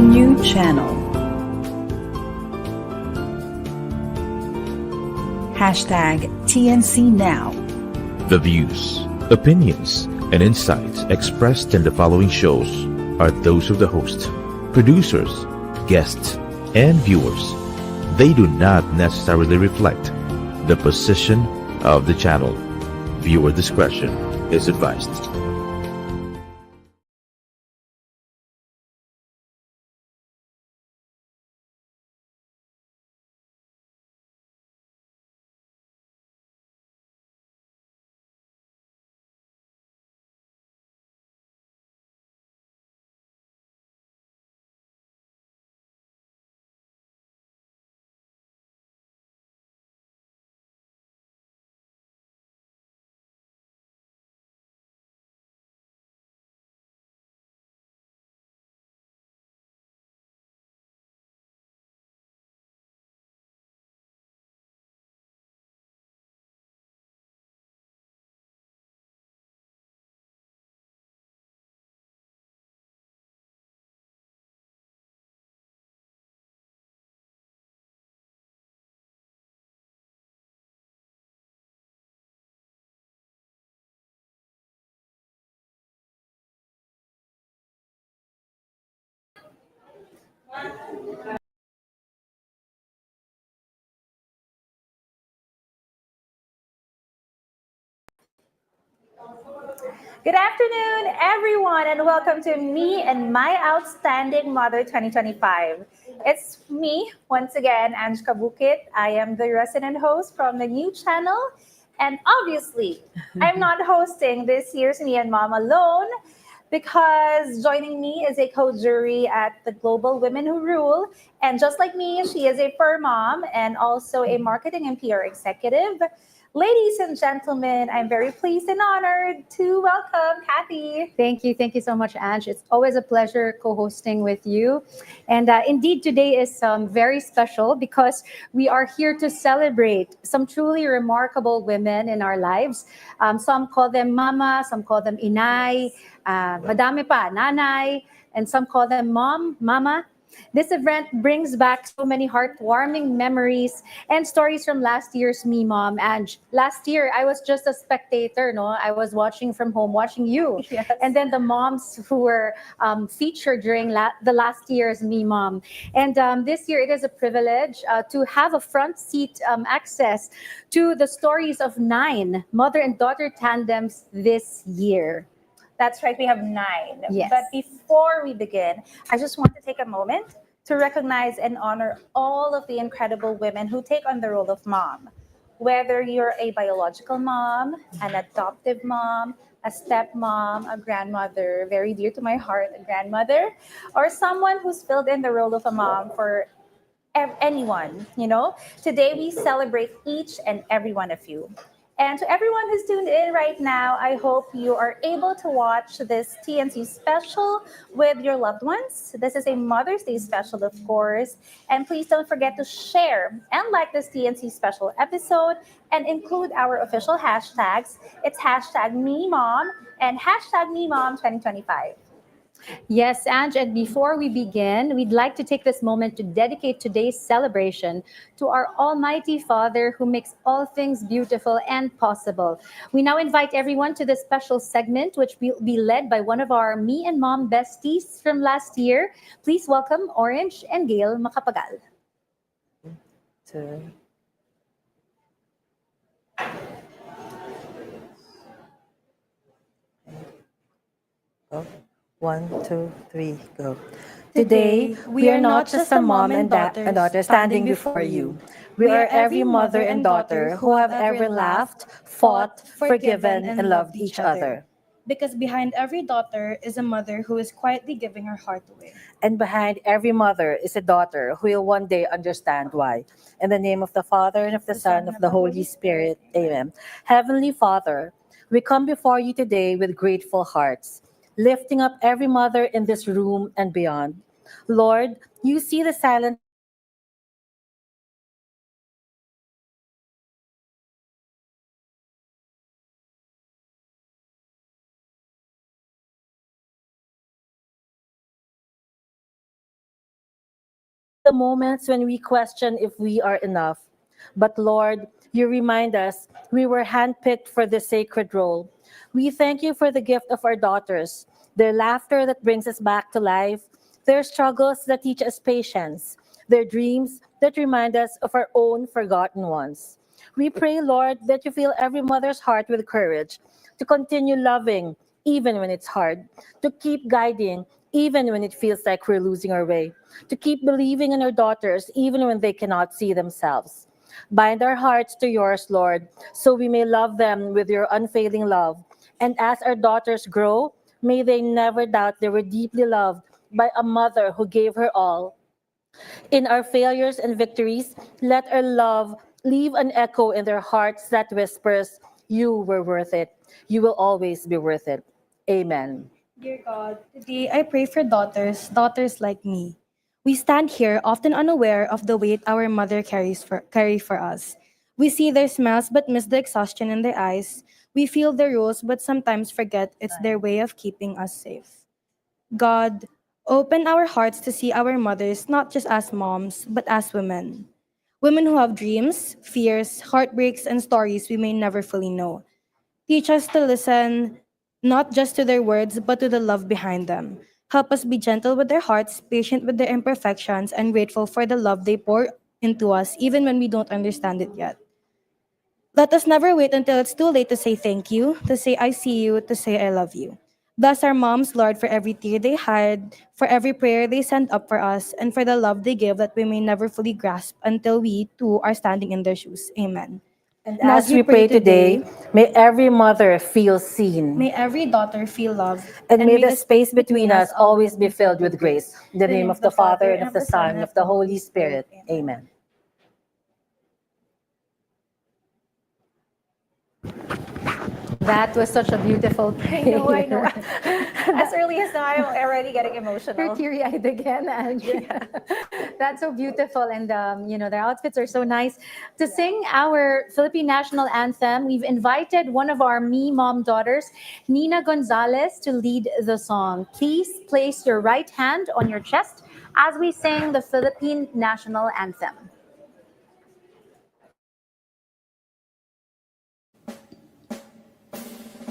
new channel. Hashtag TNC Now. The views, opinions, and insights expressed in the following shows are those of the host, producers, guests, and viewers. They do not necessarily reflect the position of the channel. Viewer discretion is advised. Good afternoon, everyone, and welcome to Me and My Outstanding Mother 2025. It's me, once again, Ange Kabukit. I am the resident host from the new channel. And obviously, I'm not hosting this year's Me and Mom alone because joining me is a co-jury at the Global Women Who Rule. And just like me, she is a fur mom and also a marketing and PR executive. Ladies and gentlemen, I'm very pleased and honored to welcome Kathy. Thank you. Thank you so much, Ange. It's always a pleasure co-hosting with you. And indeed, today is very special because we are here to celebrate some truly remarkable women in our lives. Some call them mama, some call them inay, madami pa, nanay, and some call them mom, mama. This event brings back so many heartwarming memories and stories from last year's Me Mom. And last year, I was just a spectator, no? I was watching from home, watching you. Yes. And then the moms who were featured during the last year's Me Mom. And this year, it is a privilege to have a front seat access to the stories of 9 mother and daughter tandems this year. That's right, we have 9. Yes. But before we begin, I just want to take a moment to recognize and honor all of the incredible women who take on the role of mom. Whether you're a biological mom, an adoptive mom, a stepmom, a grandmother, very dear to my heart, a grandmother, or someone who's filled in the role of a mom for anyone, today we celebrate each and every one of you. And to everyone who's tuned in right now, I hope you are able to watch this TNC special with your loved ones. This is a Mother's Day special, of course. And please don't forget to share and like this TNC special episode and include our official hashtags. It's hashtag MeMom and hashtag MeMom2025. Yes, Ange, and before we begin, we'd like to take this moment to dedicate today's celebration to our Almighty Father who makes all things beautiful and possible. We now invite everyone to this special segment, which will be led by one of our Me and Mom besties from last year. Please welcome Orange and Gail Macapagal. Go. 1, 2, 3, go. Today, we are not just a mom and daughter standing before you. We are every mother and daughter who have ever laughed, fought, forgiven, and loved each other. Because behind every daughter is a mother who is quietly giving her heart away. And behind every mother is a daughter who will one day understand why. In the name of the Father, and of the Son, and of the Holy Spirit, amen. Heavenly Father, we come before you today with grateful hearts, lifting up every mother in this room and beyond. Lord, you see the silent the moments when we question if we are enough. But Lord, you remind us we were handpicked for this sacred role. We thank you for the gift of our daughters, their laughter that brings us back to life, their struggles that teach us patience, their dreams that remind us of our own forgotten ones. We pray, Lord, that you fill every mother's heart with courage to continue loving even when it's hard, to keep guiding even when it feels like we're losing our way, to keep believing in our daughters even when they cannot see themselves. Bind our hearts to yours, Lord, so we may love them with your unfailing love. And as our daughters grow, may they never doubt they were deeply loved by a mother who gave her all. In our failures and victories, let our love leave an echo in their hearts that whispers, you were worth it. You will always be worth it. Amen. Dear God, today I pray for daughters like me. We stand here often unaware of the weight our mother carry for us. We see their smiles but miss the exhaustion in their eyes. We feel their rules but sometimes forget it's their way of keeping us safe. God, open our hearts to see our mothers not just as moms, but as women. Women who have dreams, fears, heartbreaks, and stories we may never fully know. Teach us to listen not just to their words, but to the love behind them. Help us be gentle with their hearts, patient with their imperfections, and grateful for the love they pour into us, even when we don't understand it yet. Let us never wait until it's too late to say thank you, to say I see you, to say I love you. Bless our moms, Lord, for every tear they hide, for every prayer they send up for us, and for the love they give that we may never fully grasp until we, too, are standing in their shoes. Amen. And as we pray today, may every mother feel seen. May every daughter feel loved. And may the space between us always be filled with grace. In the name of the Father, and of the Son, and of the Holy Spirit. Amen. That was such a beautiful prayer. I know. As early as now, I'm already getting You're emotional. teary-eyed again, Andrea. That's so beautiful, and their outfits are so nice. To sing our Philippine national anthem, we've invited one of our Me Mom daughters, Nina Gonzalez, to lead the song. Please place your right hand on your chest as we sing the Philippine national anthem.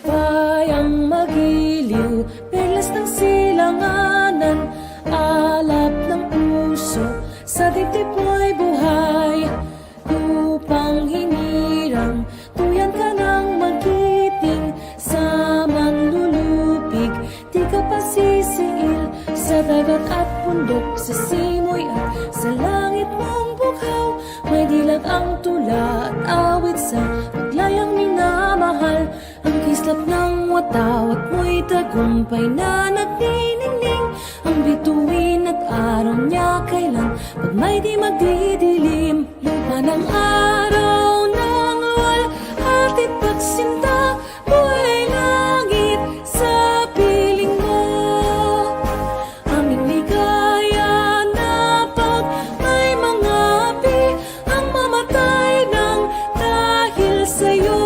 Bayang magiliw, perlas ng silanganan, alab ng puso, sa dibdib mo'y buhay. Lupang hinirang, tuyan ka ng magiting, sa manlulupig, di ka pasisiil, sa dagat at bundok, sa simoy at sa langit mong bughaw. May dilag ang tula at awit sa paglayang minamahal. Ang kislap ng watawat mo'y tagumpay na nagniningning. Ang bituin at araw niya kailan pag may di magdidilim. Lupa ng araw ng luwal, hatid pagsinta, buhay langit sa piling mo. Aming ligaya na pag may mga api ang mamatay ng dahil sa'yo.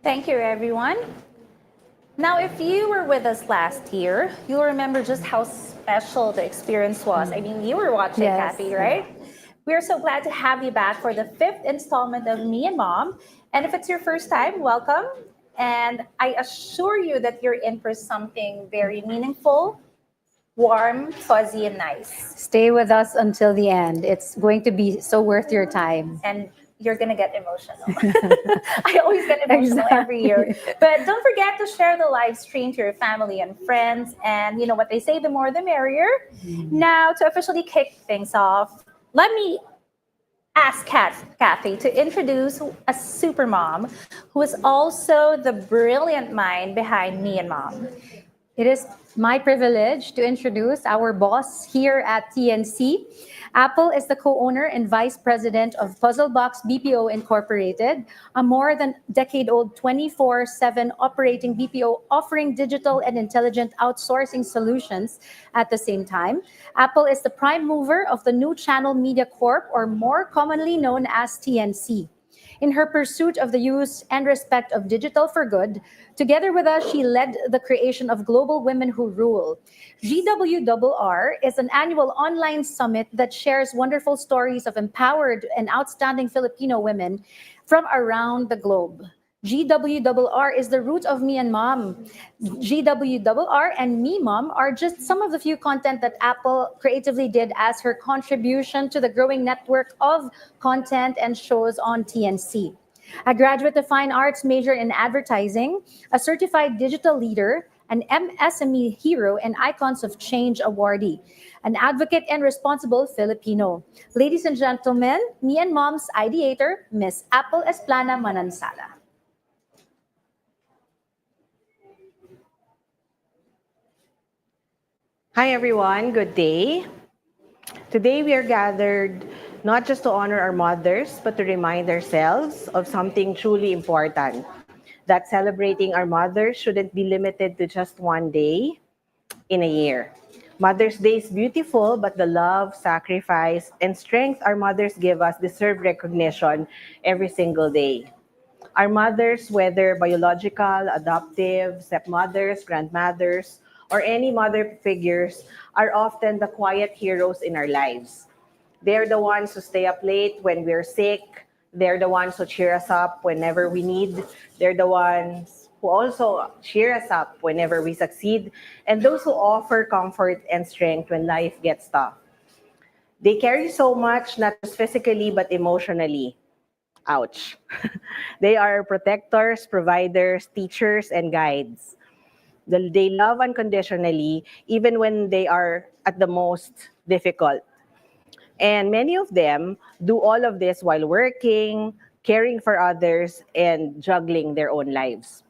Thank you, everyone. Now, if you were with us last year, you'll remember just how special the experience was. I mean, you were watching, Yes. Kathy, right? We're so glad to have you back for the 5th installment of Me and Mom. And if it's your first time, welcome. And I assure you that you're in for something very meaningful, warm, fuzzy, and nice. Stay with us until the end. It's going to be so worth your time. And you're going to get emotional. I always get emotional every year. But don't forget to share the live stream to your family and friends. And you know what they say, the more the merrier. Now, to officially kick things off, let me ask Kathy to introduce a super mom who is also the brilliant mind behind Me and Mom. It is my privilege to introduce our boss here at TNC. Apple is the co-owner and vice president of Puzzlebox BPO Incorporated, a more than decade-old 24/7 operating BPO offering digital and intelligent outsourcing solutions. At the same time, Apple is the prime mover of the New Channel Media Corp, or more commonly known as TNC. In her pursuit of the use and respect of digital for good, together with us, she led the creation of Global Women Who Rule. GWRR is an annual online summit that shares wonderful stories of empowered and outstanding Filipino women from around the globe. GWRR is the root of Me and Mom. GWRR and Me Mom are just some of the few content that Apple creatively did as her contribution to the growing network of content and shows on TNC. A graduate of fine arts major in advertising, a certified digital leader, an MSME hero, and Icons of Change awardee, an advocate and responsible Filipino. Ladies and gentlemen, Me and Mom's ideator, Miss Apple Esplana Manansala. Hi everyone, good day. Today we are gathered not just to honor our mothers, but to remind ourselves of something truly important. That celebrating our mothers shouldn't be limited to just one day in a year. Mother's Day is beautiful, but the love, sacrifice, and strength our mothers give us deserve recognition every single day. Our mothers, whether biological, adoptive, stepmothers, grandmothers, or any mother figures, are often the quiet heroes in our lives. They're the ones who stay up late when we're sick. They're the ones who cheer us up whenever we need. They're the ones who also cheer us up whenever we succeed, and those who offer comfort and strength when life gets tough. They carry so much, not just physically, but emotionally. Ouch. They are protectors, providers, teachers, and guides. They love unconditionally, even when they are at the most difficult. And many of them do all of this while working, caring for others, and juggling their own lives.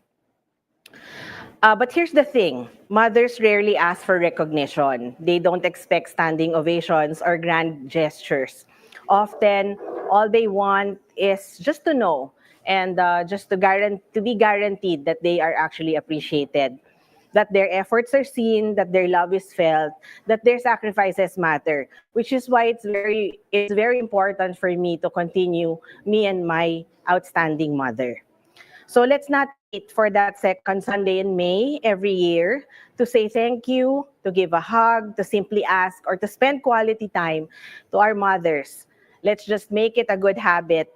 But here's the thing. Mothers rarely ask for recognition. They don't expect standing ovations or grand gestures. Often, all they want is just to know and just to be guaranteed that they are actually appreciated, that their efforts are seen, that their love is felt, that their sacrifices matter, which is why it's very important for me to continue Me and My Outstanding Mother. So let's not wait for that second Sunday in May every year to say thank you, to give a hug, to simply ask, or to spend quality time to our mothers. Let's just make it a good habit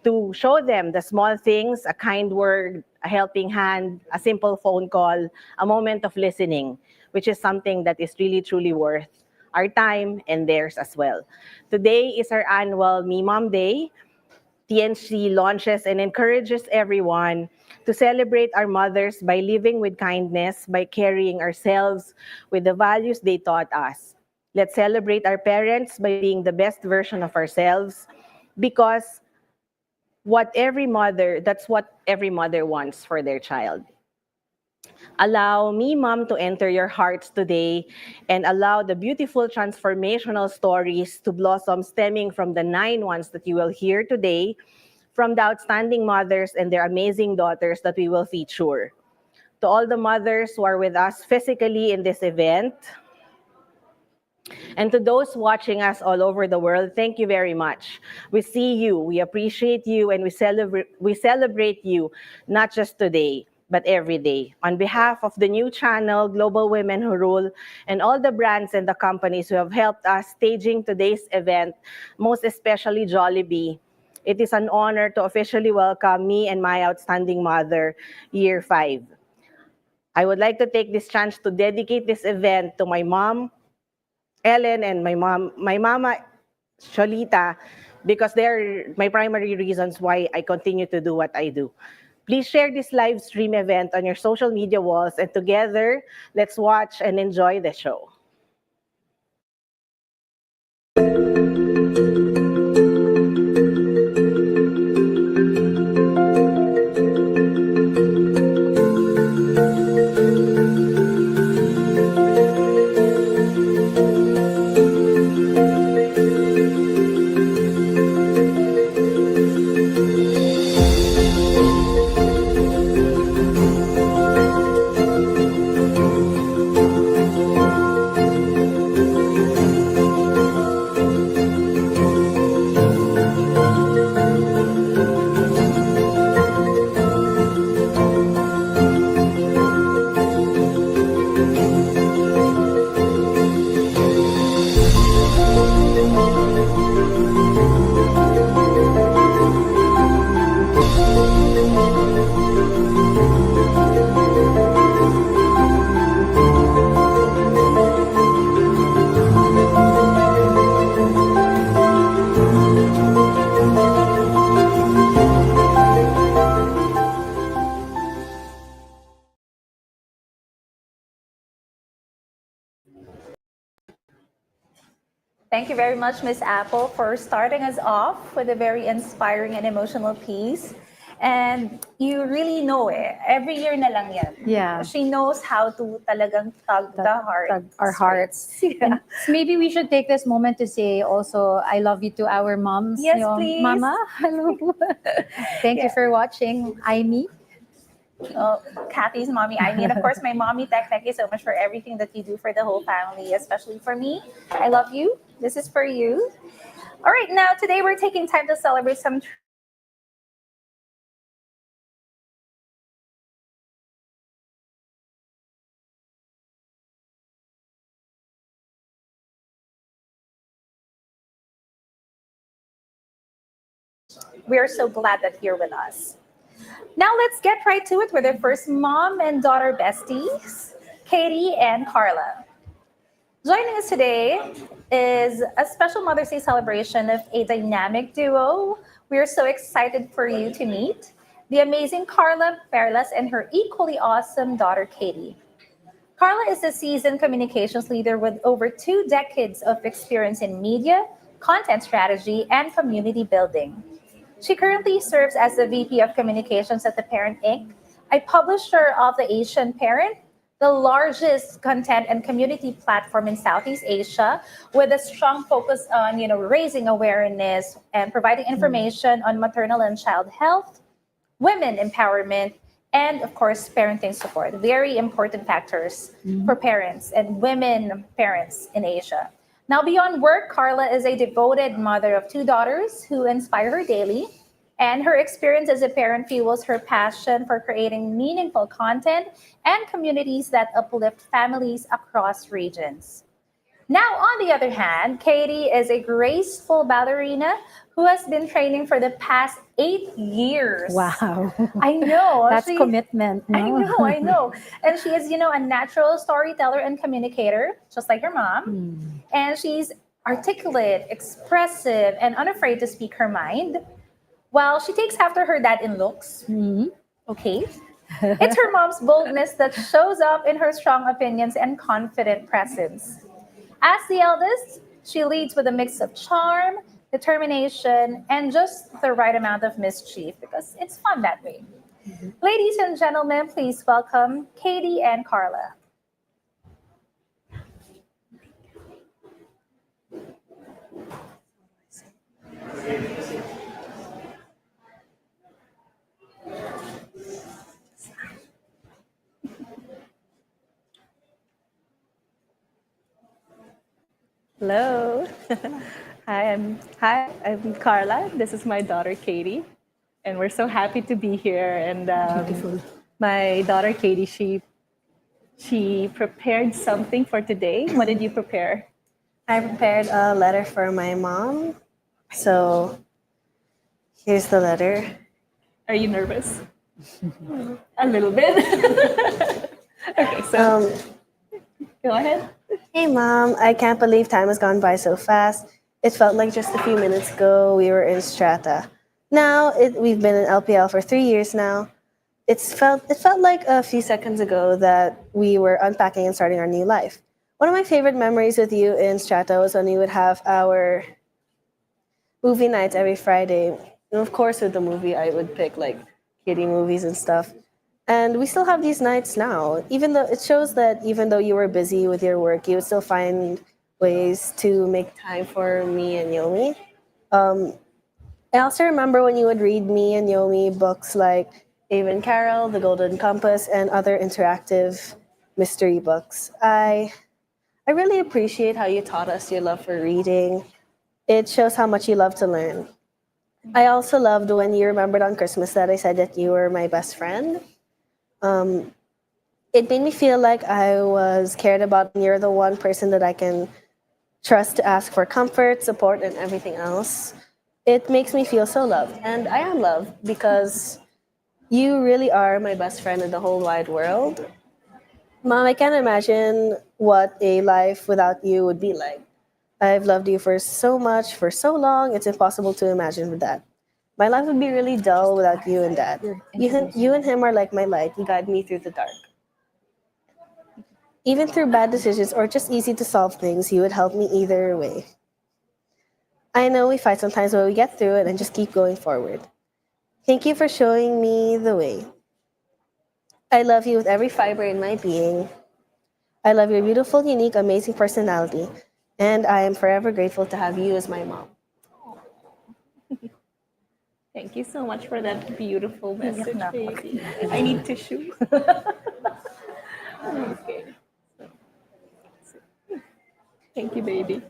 to show them the small things, a kind word, a helping hand, a simple phone call, a moment of listening, which is something that is really, truly worth our time and theirs as well. Today is our annual Me Mom Day. TNC launches and encourages everyone to celebrate our mothers by living with kindness, by carrying ourselves with the values they taught us. Let's celebrate our parents by being the best version of ourselves, because that's what every mother wants for their child. Allow Me Mom to enter your hearts today and allow the beautiful transformational stories to blossom, stemming from the 9 ones that you will hear today, from the outstanding mothers and their amazing daughters that we will feature. To all the mothers who are with us physically in this event, and to those watching us all over the world, thank you very much. We see you, we appreciate you, and we celebrate you, not just today, but every day. On behalf of the new channel, Global Women Who Rule, and all the brands and the companies who have helped us staging today's event, most especially Jollibee, it is an honor to officially welcome Me and My Outstanding Mother, Year 5. I would like to take this chance to dedicate this event to my mom, Ellen, and my mama, Cholita, because they're my primary reasons why I continue to do what I do. Please share this live stream event on your social media walls, and together, let's watch and enjoy the show. Thank you very much, Miss Apple, for starting us off with a very inspiring and emotional piece. And you really know every year na lang yan. Yeah. She knows how to talagang tug the heart. Tug our hearts. And maybe we should take this moment to say also, I love you to our moms. Yes, please. Mama, hello. Thank you Yeah. for watching. Aimee. Kathy's mommy, I mean, of course, my mommy, thank you so much for everything that you do for the whole family, especially for me. I love you. This is for you. All right, now today we're taking time to celebrate some we are so glad that you're with us. Now let's get right to it with our first mom and daughter besties, Katie and Carla. Joining us today is a special Mother's Day celebration of a dynamic duo. We are so excited for you to meet the amazing Carla Perlas and her equally awesome daughter, Katie. Carla is a seasoned communications leader with over 2 decades of experience in media, content strategy, and community building. She currently serves as the VP of Communications at The Parent Inc., a publisher of The Asian Parent, the largest content and community platform in Southeast Asia, with a strong focus on raising awareness and providing information on maternal and child health, women empowerment, and of course, parenting support. Very important factors for parents and women parents in Asia. Now, beyond work, Carla is a devoted mother of 2 daughters who inspire her daily, and her experience as a parent fuels her passion for creating meaningful content and communities that uplift families across regions. Now, on the other hand, Katie is a graceful ballerina who has been training for the past 8 years. Wow. I know. That's commitment. No? I know. And she is, a natural storyteller and communicator, just like her mom. And she's articulate, expressive, and unafraid to speak her mind. While she takes after her dad in looks. Okay. It's her mom's boldness that shows up in her strong opinions and confident presence. As the eldest, she leads with a mix of charm, determination, and just the right amount of mischief because it's fun that way. Ladies and gentlemen, please welcome Katie and Carla. Hello. I'm Carla. This is my daughter Katie, and we're so happy to be here. And my daughter Katie, she prepared something for today. What did you prepare? I prepared a letter for my mom. So here's the letter. Are you nervous? A little bit. Okay, so go ahead. Hey mom, I can't believe time has gone by so fast. It felt like just a few minutes ago we were in Strata. Now we've been in LPL for 3 years now. It felt like a few seconds ago that we were unpacking and starting our new life. One of my favorite memories with you in Strata was when we would have our movie nights every Friday. And of course, with the movie, I would pick like kiddie movies and stuff. And we still have these nights now. Even though it shows that even though you were busy with your work, you would still find ways to make time for me and Yomi. I also remember when you would read me and Yomi books like Ava and Carol, The Golden Compass, and other interactive mystery books. I really appreciate how you taught us your love for reading. It shows how much you love to learn. I also loved when you remembered on Christmas that I said that you were my best friend. It made me feel like I was cared about and you're the one person that I can trust to ask for comfort, support, and everything else. It makes me feel so loved. And I am loved because you really are my best friend in the whole wide world. Mom, I can't imagine what a life without you would be like. I've loved you for so much, for so long, it's impossible to imagine with that. My life would be really dull without you and Dad. You and him are like my light. You guide me through the dark. Even through bad decisions or just easy to solve things, you would help me either way. I know we fight sometimes, but we get through it and just keep going forward. Thank you for showing me the way. I love you with every fiber in my being. I love your beautiful, unique, amazing personality. And I am forever grateful to have you as my mom. Thank you so much for that beautiful message, na. baby. I need tissue. Okay. Thank you, baby.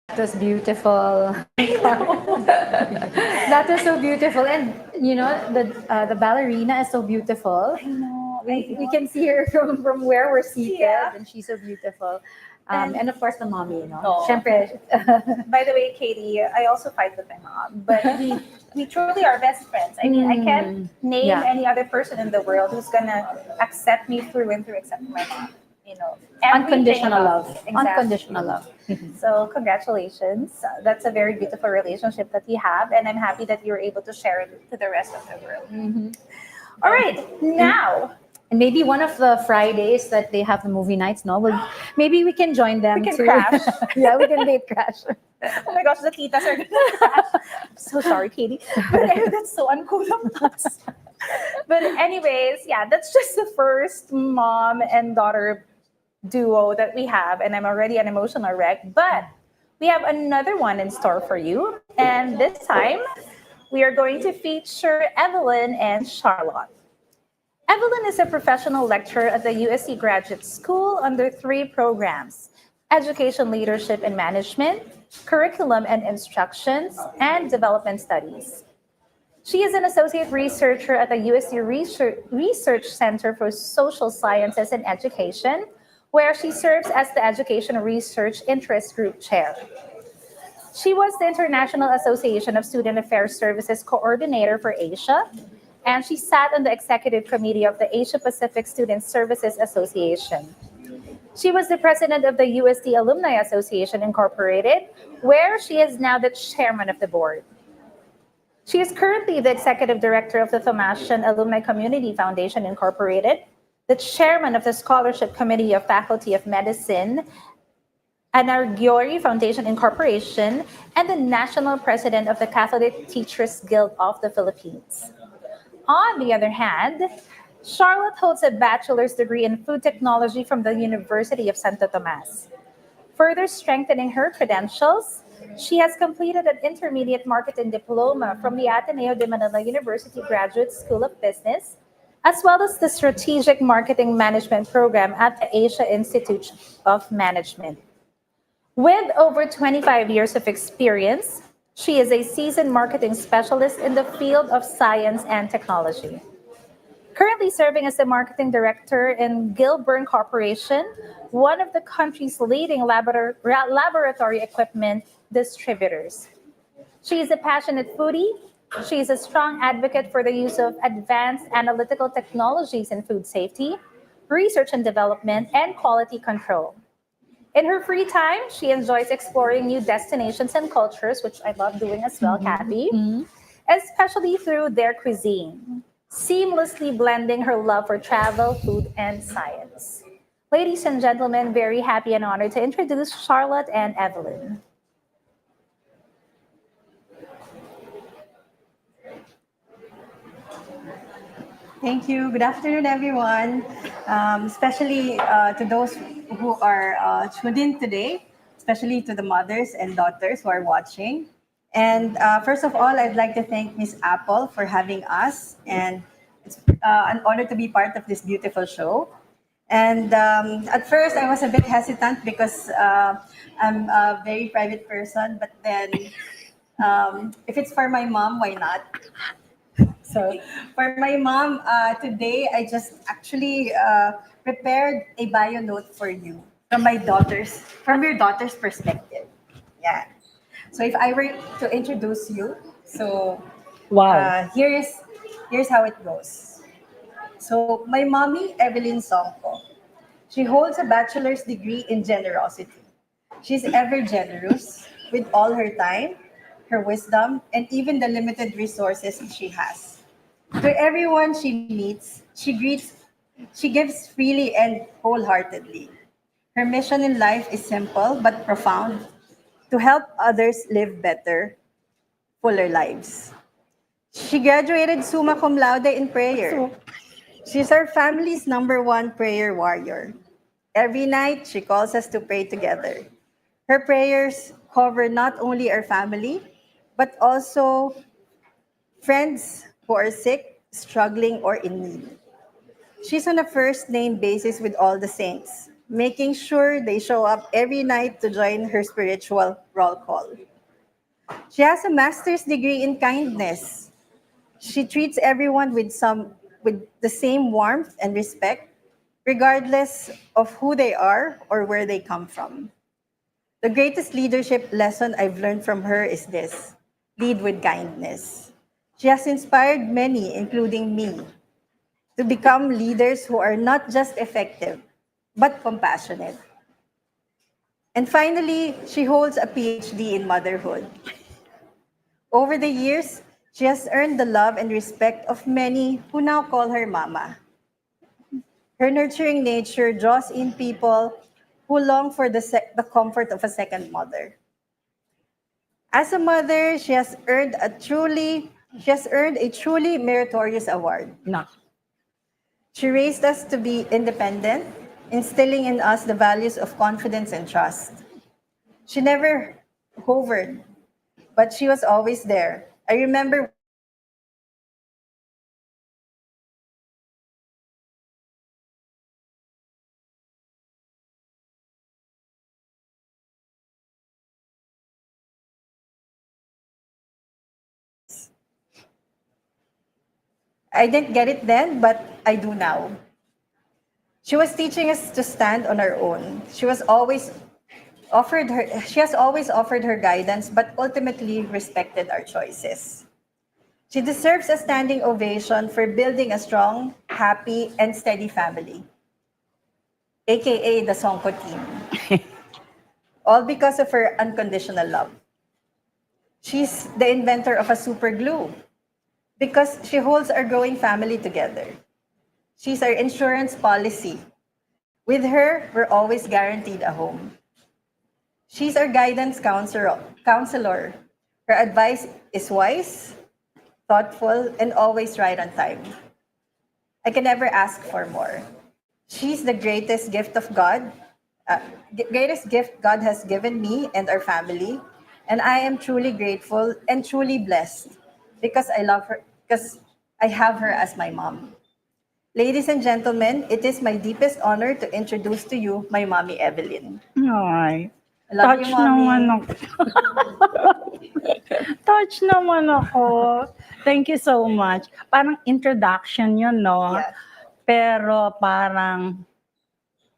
That was beautiful. That was so beautiful, and the ballerina is so beautiful. I know. We can see her from where we're seated, Yeah. and she's so beautiful. And- And of course, the mommy, Oh. Syempre, By the way, Katie, I also fight with my mom, but we truly are best friends. I mean, I can't name Yeah. any other person in the world who's gonna accept me through and through except my mom. You know, everything unconditional about love. me. Exactly. Unconditional love. So congratulations. That's a very beautiful relationship that you have, and I'm happy that you're able to share it to the rest of the world. All right, now And maybe one of the Fridays that they have the movie nights, maybe we can join them We can too. crash. Yeah, we can date crash. oh my gosh, the titas are gonna crash. I'm so sorry, Katie, but that's so uncool of us. But anyways, yeah, that's just the first mom and daughter duo that we have, and I'm already an emotional wreck. But we have another one in store for you, and this time we are going to feature Evelyn and Charlotte. Evelyn is a professional lecturer at the USC Graduate School under 3 programs: Education Leadership and Management, Curriculum and Instructions, and Development Studies. She is an associate researcher at the USC Research Center for Social Sciences and Education, where she serves as the Education Research Interest Group Chair. She was the International Association of Student Affairs Services Coordinator for Asia, and she sat on the executive committee of the Asia Pacific Student Services Association. She was the president of the USD Alumni Association Incorporated, where she is now the chairman of the board. She is currently the executive director of the Thomasian Alumni Community Foundation Incorporated, the chairman of the Scholarship Committee of Faculty of Medicine, Anargyori Foundation Incorporation, and the national president of the Catholic Teachers Guild of the Philippines. On the other hand, Charlotte holds a bachelor's degree in food technology from the University of Santo Tomas. Further strengthening her credentials, she has completed an intermediate marketing diploma from the Ateneo de Manila University Graduate School of Business, as well as the Strategic Marketing Management Program at the Asia Institute of Management. With over 25 years of experience, she is a seasoned marketing specialist in the field of science and technology. Currently serving as the marketing director in Gilburn Corporation, one of the country's leading laboratory equipment distributors. She is a passionate foodie. She is a strong advocate for the use of advanced analytical technologies in food safety, research and development, and quality control. In her free time, she enjoys exploring new destinations and cultures, which I love doing as well, Kathy, especially through their cuisine, seamlessly blending her love for travel, food, and science. Ladies and gentlemen, very happy and honored to introduce Charlotte and Evelyn. Thank you. Good afternoon, everyone. Especially to those who are tuned in today, especially to the mothers and daughters who are watching. And first of all, I'd like to thank Miss Apple for having us. And it's an honor to be part of this beautiful show. And at first, I was a bit hesitant because I'm a very private person. But then, if it's for my mom, why not? So for my mom, today I just actually prepared a bio note for you from your daughter's perspective. Yeah. So if I were to introduce you, Wow. here's how it goes. So my mommy, Evelyn Songko, she holds a bachelor's degree in generosity. She's ever generous with all her time, her wisdom, and even the limited resources she has. To everyone she meets, she gives freely and wholeheartedly. Her mission in life is simple but profound: to help others live better, fuller lives. She graduated summa cum laude in prayer. She's our family's number one prayer warrior. Every night, she calls us to pray together. Her prayers cover not only our family, but also friends who are sick, struggling, or in need. She's on a first name basis with all the saints, making sure they show up every night to join her spiritual roll call. She has a master's degree in kindness. She treats everyone with the same warmth and respect, regardless of who they are or where they come from. The greatest leadership lesson I've learned from her is this: lead with kindness. She has inspired many, including me, to become leaders who are not just effective, but compassionate. And finally, she holds a PhD in motherhood. Over the years, she has earned the love and respect of many who now call her mama. Her nurturing nature draws in people who long for the comfort of a second mother. As a mother, she has earned a truly meritorious award. No. She raised us to be independent, instilling in us the values of confidence and trust. She never hovered, but she was always there. I remember I didn't get it then, but I do now. She was teaching us to stand on our own. She has always offered her guidance, but ultimately respected our choices. She deserves a standing ovation for building a strong, happy, and steady family, aka the Songko team. All because of her unconditional love. She's the inventor of a super glue because she holds our growing family together. She's our insurance policy. With her, we're always guaranteed a home. She's our guidance counselor. Her advice is wise, thoughtful, and always right on time. I can never ask for more. She's the greatest gift God has given me and our family, and I am truly grateful and truly blessed because I love her, because I have her as my mom. Ladies and gentlemen, it is my deepest honor to introduce to you my mommy, Evelyn. Ay, I love touch you, mommy. naman ako. Touch naman ako. Thank you so much. Parang introduction yun, no? Yes. Pero parang,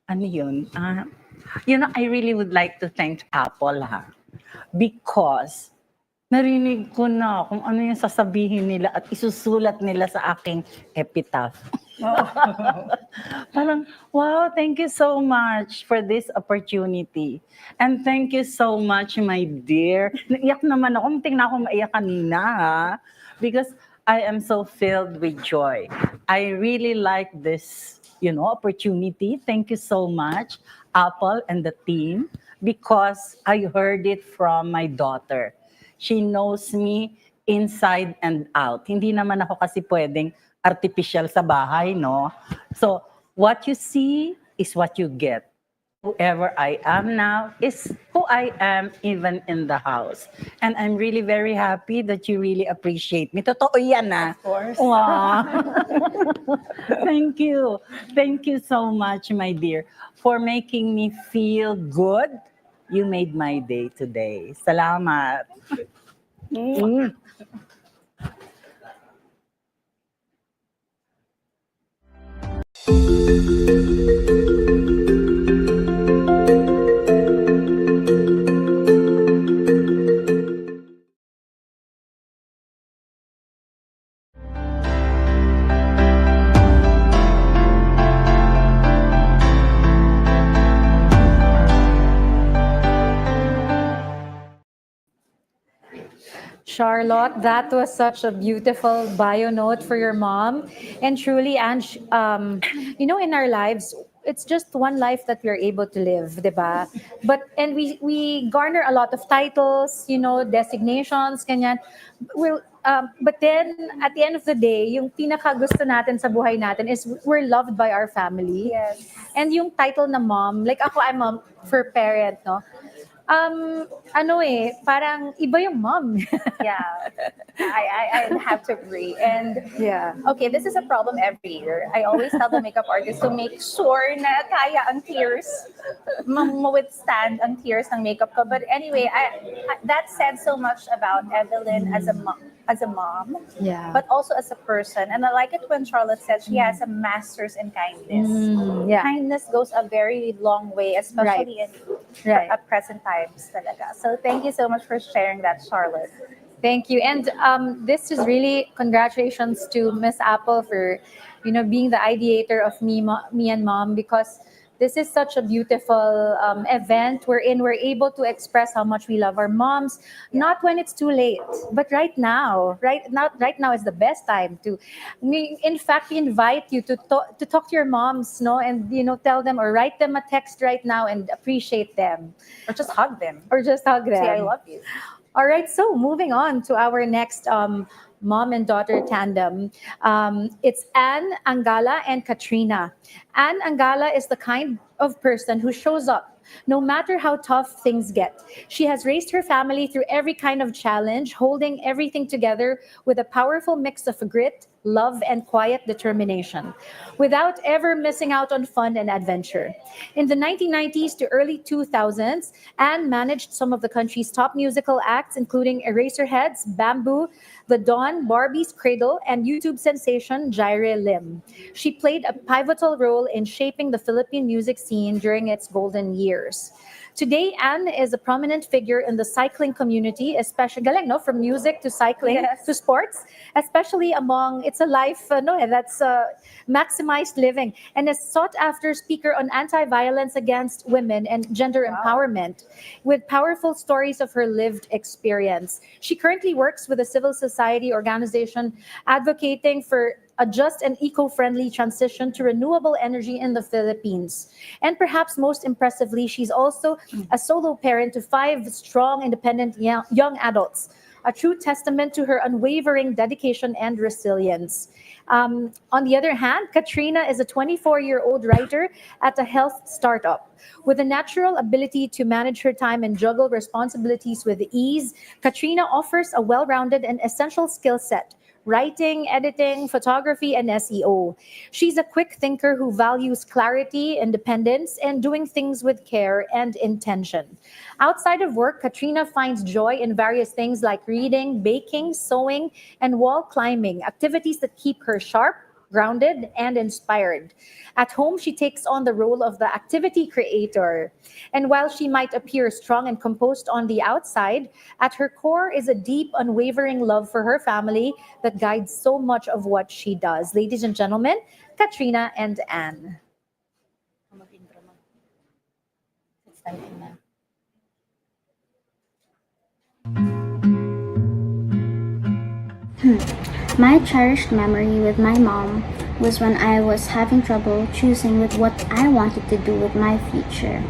ano yun? I really would like to thank Apple, ha? Because narinig ko na kung ano yung sasabihin nila at isusulat nila sa aking epitaph. Parang, wow, thank you so much for this opportunity. And thank you so much, my dear. Naiyak naman ako. Tingnan ako maiyak kanina, ha? Because I am so filled with joy. I really like this, opportunity. Thank you so much, Apple and the team, because I heard it from my daughter. She knows me inside and out. Hindi naman ako kasi pwedeng artificial sa bahay, no? So, what you see is what you get. Whoever I am now is who I am even in the house. And I'm really very happy that you really appreciate me. Totoo yan, ah. Of course. Wow. Thank you. Thank you so much, my dear, for making me feel good. You made my day today. Salamat. Charlotte, that was such a beautiful bio note for your mom. And truly, Ange, in our lives, it's just one life that we're able to live, diba? And we garner a lot of titles, designations, kanyan. But then, at the end of the day, yung pinaka gusto natin sa buhay natin is we're loved by our family. Yes. And yung title na mom, like ako, I'm a for parent, no? Parang iba yung mom. Yeah, I have to agree. And Yeah. okay, this is a problem every year. I always tell the makeup artist to make sure na kaya ang tears, withstand ang tears ng makeup ko. But anyway, that said so much about Evelyn as a mom, Yeah. but also as a person. And I like it when Charlotte said she has a master's in kindness. Yeah. Kindness goes a very long way, especially in Right. at present times talaga. So thank you so much for sharing that, Charlotte. Thank you. And this is really congratulations to Miss Apple for, being the ideator of me and Mom, because this is such a beautiful event wherein we're able to express how much we love our moms. Not when it's too late, but right now. Right now is the best time to. In fact, we invite you to talk to your moms, no, and tell them or write them a text right now and appreciate them, Or just hug them. Say Say I love you. All right, so moving on to our next mom and daughter tandem. It's Anne Angala and Katrina. Anne Angala is the kind of person who shows up no matter how tough things get. She has raised her family through every kind of challenge, holding everything together with a powerful mix of grit, love, and quiet determination, without ever missing out on fun and adventure. In the 1990s to early 2000s, Anne managed some of the country's top musical acts, including Eraserheads, Bamboo, The Dawn, Barbie's Cradle, and YouTube sensation Jaire Lim. She played a pivotal role in shaping the Philippine music scene during its golden years. Today, Anne is a prominent figure in the cycling community, especially galing, no? From music to cycling Yes. to sports, especially among it's a life that's maximized living, and a sought after speaker on anti-violence against women and gender empowerment, with powerful stories of her lived experience. She currently works with a civil society organization advocating for a just and eco-friendly transition to renewable energy in the Philippines. And perhaps most impressively, she's also a solo parent to 5 strong, independent young adults, a true testament to her unwavering dedication and resilience. On the other hand, Katrina is a 24-year-old writer at a health startup. With a natural ability to manage her time and juggle responsibilities with ease, Katrina offers a well-rounded and essential skill set: writing, editing, photography, and SEO. She's a quick thinker who values clarity, independence, and doing things with care and intention. Outside of work, Katrina finds joy in various things like reading, baking, sewing, and wall climbing, activities that keep her sharp, grounded, and inspired. At home, she takes on the role of the activity creator. And while she might appear strong and composed on the outside, at her core is a deep, unwavering love for her family that guides so much of what she does. Ladies and gentlemen, Katrina and Anne. My cherished memory with my mom was when I was having trouble choosing with what I wanted to do with my future.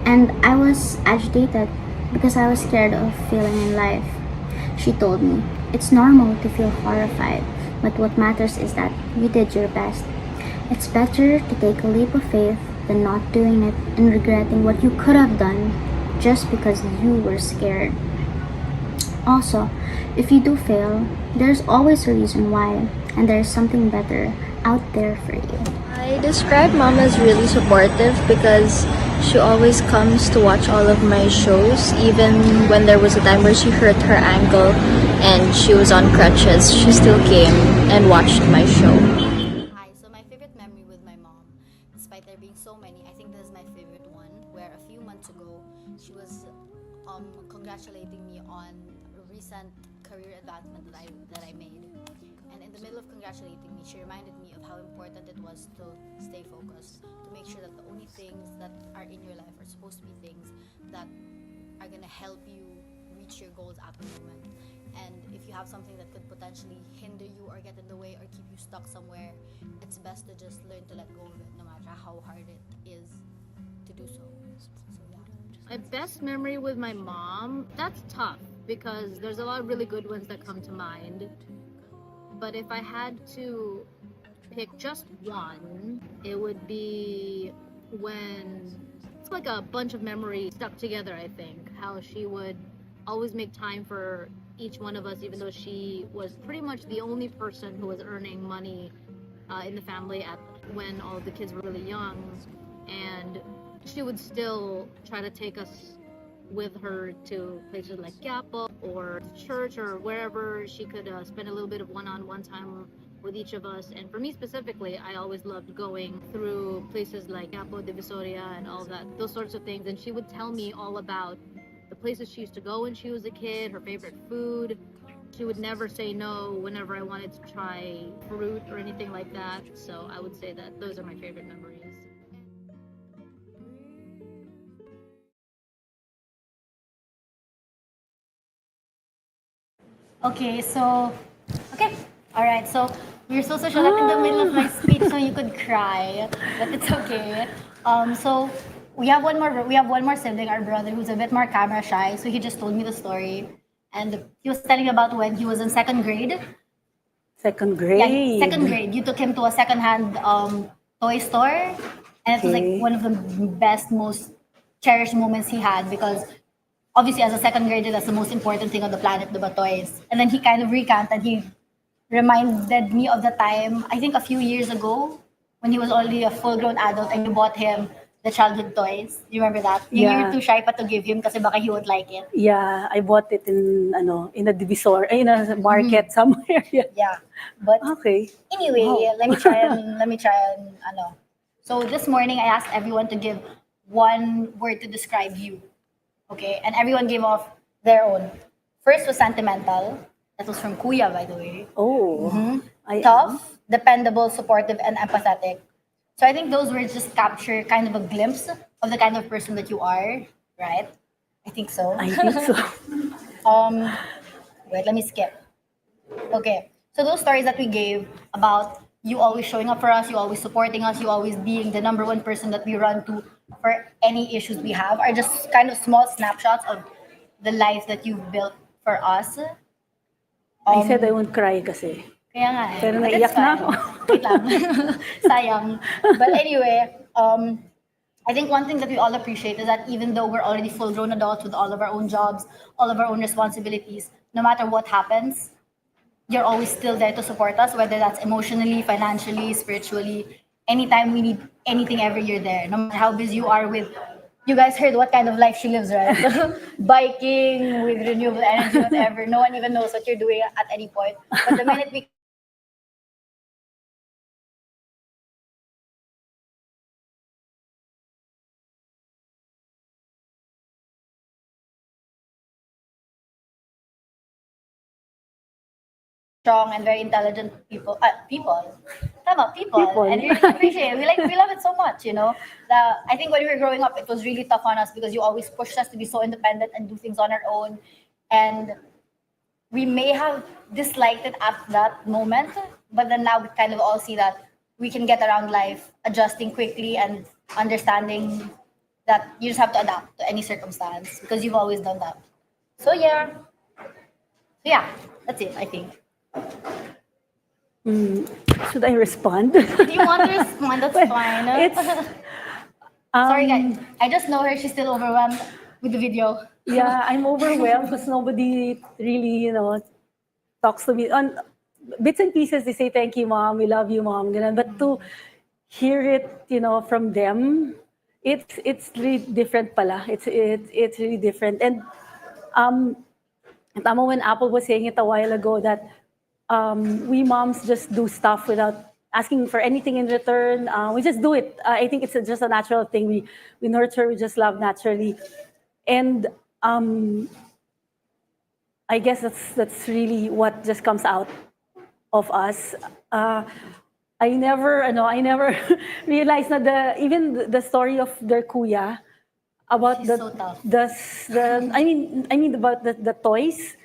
And I was agitated because I was scared of failing in life. She told me, it's normal to feel horrified, but what matters is that you did your best. It's better to take a leap of faith than not doing it and regretting what you could have done just because you were scared. Also, if you do fail, there's always a reason why, and there's something better out there for you. I describe mom as really supportive because she always comes to watch all of my shows. Even when there was a time where she hurt her ankle and she was on crutches, she still came and watched my show. Hi, so my favorite memory with my mom, despite there being so many, I think this is my favorite one, where a few months ago, she was congratulating me on a recent career advancement that I made. And in the middle of congratulating me, she reminded me of how important it was to stay focused, to make sure that the only things that are in your life are supposed to be things that are going to help you reach your goals at the moment. And if you have something that could potentially hinder you or get in the way or keep you stuck somewhere, it's best to just learn to let go of it, no matter how hard it is to do so. So yeah. My best memory with my mom, that's tough because there's a lot of really good ones that come to mind. But if I had to pick just one, it would be when it's like a bunch of memories stuck together, I think. How she would always make time for each one of us, even though she was pretty much the only person who was earning money in the family at when all of the kids were really young. And she would still try to take us with her to places like Quiapo or church or wherever she could spend a little bit of one-on-one time with each of us. And for me specifically, I always loved going through places like Quiapo, Divisoria, and all that, those sorts of things. And she would tell me all about the places she used to go when she was a kid, her favorite food. She would never say no whenever I wanted to try fruit or anything like that. So I would say that those are my favorite memories. Okay, so, okay, all right. So we're supposed to shut up in the middle of my speech so you could cry, but it's okay. So we have one more. We have one more sibling, our brother, who's a bit more camera shy. So he just told me the story, and he was telling about when he was in second grade. Second grade. Yeah, second grade. You took him to a secondhand toy store, and it was like one of the best, most cherished moments he had because obviously as a second grader, that's the most important thing on the planet, the toys. And then he kind of recanted. He reminded me of the time, I think a few years ago, when he was already a full-grown adult and you bought him the childhood toys. You remember that? You were too shy pa to give him kasi baka he would like it. Yeah, I bought it in in a divisor, in a market somewhere. Yeah. But okay. Anyway, Wow. let me try and So this morning I asked everyone to give one word to describe you. Okay? And everyone gave off their own. First was sentimental. That was from Kuya, by the way. Oh. Tough, dependable, supportive, and empathetic. So I think those words just capture kind of a glimpse of the kind of person that you are, right? I think so. I think so. Wait, let me skip. Okay, so those stories that we gave about you always showing up for us, you always supporting us, you always being the number one person that we run to for any issues we have are just kind of small snapshots of the life that you've built for us. I said I won't cry kasi. Kaya nga eh. Pero But naiyak it's na fine. ako. Wait lang. Sayang. But anyway, I think one thing that we all appreciate is that even though we're already full-grown adults with all of our own jobs, all of our own responsibilities, no matter what happens, you're always still there to support us, whether that's emotionally, financially, spiritually. Anytime we need anything ever, you're there. No matter how busy you are with, you guys heard what kind of life she lives, right? Biking, with renewable energy, whatever. No one even knows what you're doing at any point. But the minute we strong and very intelligent people. People. And we really appreciate it. We love it so much, you know. I think when we were growing up, it was really tough on us because you always pushed us to be so independent and do things on our own. And we may have disliked it at that moment, but then now we kind of all see that we can get around life, adjusting quickly and understanding that you just have to adapt to any circumstance because you've always done that. So yeah, that's it, I think. Should I respond? Do you want to respond? That's fine. It's Sorry, guys. I just know her. She's still overwhelmed with the video. Yeah, I'm overwhelmed because nobody really, talks to me. On bits and pieces, they say, thank you, mom. We love you, mom. Ganun. But to hear it, from them, it's really different pala. It's really different. And tama when Apple was saying it a while ago that we moms just do stuff without asking for anything in return. We just do it. I think it's just a natural thing. We nurture, we just love naturally. And I guess that's really what just comes out of us. I never realized that even the story of their kuya about She's so tough. I mean about the toys.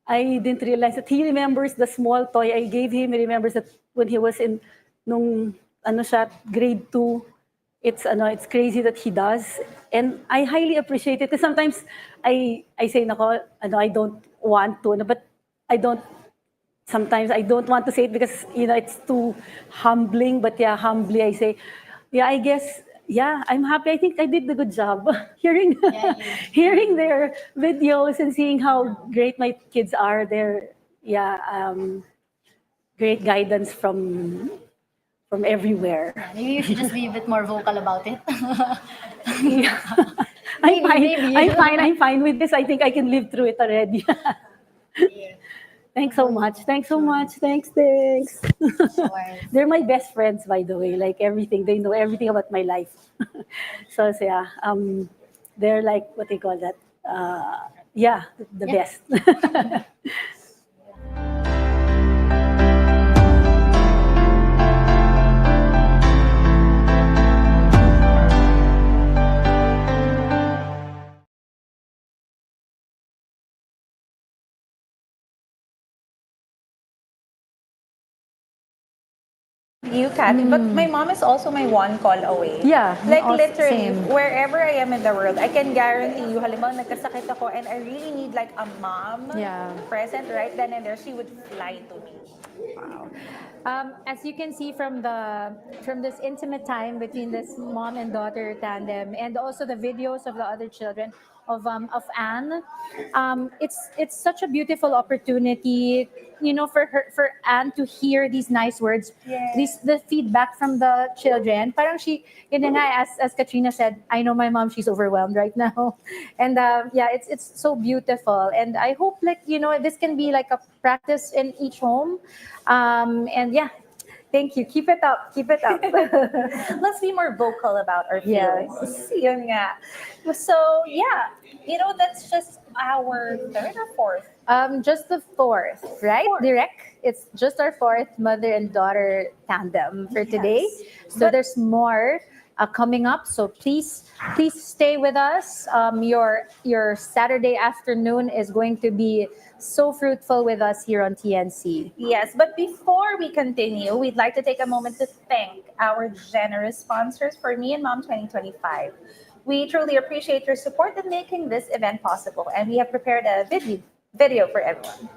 I didn't realize that he remembers the small toy I gave him. He remembers that when he was in nung ano siya, grade 2. It's crazy that he does. And I highly appreciate it. Because sometimes I say nako, I don't want to, but sometimes I don't want to say it because it's too humbling. But yeah, humbly I say, yeah, I guess, yeah, I'm happy. I think I did the good job hearing hearing their videos and seeing how great my kids are. They're great guidance from everywhere. Maybe you should just be a bit more vocal about it. I'm fine with this. I think I can live through it already. Thanks so much. Thanks. They're my best friends, by the way. Like everything, they know everything about my life. So yeah, they're like what they call that. The best. You, Kathy, but my mom is also my one call away. Yeah, Like also literally, same. wherever I am in the world, I can guarantee you, halimbawa nagkasakit ako and I really need like a mom present right then and there, she would fly to me. Wow. As you can see from this intimate time between this mom and daughter tandem, and also the videos of the other children of Anne, it's such a beautiful opportunity, for Anne to hear these nice words, the feedback from the children. Parang as Katrina said, I know my mom, she's overwhelmed right now, and it's so beautiful, and I hope this can be like a practice in each home. Thank you. Keep it up. Let's be more vocal about our feelings. Yun nga. So yeah, that's just our third or fourth. Just the fourth, right? Direct. It's just our fourth mother and daughter tandem for today. So there's more coming up. So please stay with us. Your Saturday afternoon is going to be so fruitful with us here on TNC. Yes, but before we continue, we'd like to take a moment to thank our generous sponsors for Me and Mom 2025. We truly appreciate your support in making this event possible, and we have prepared a video for everyone.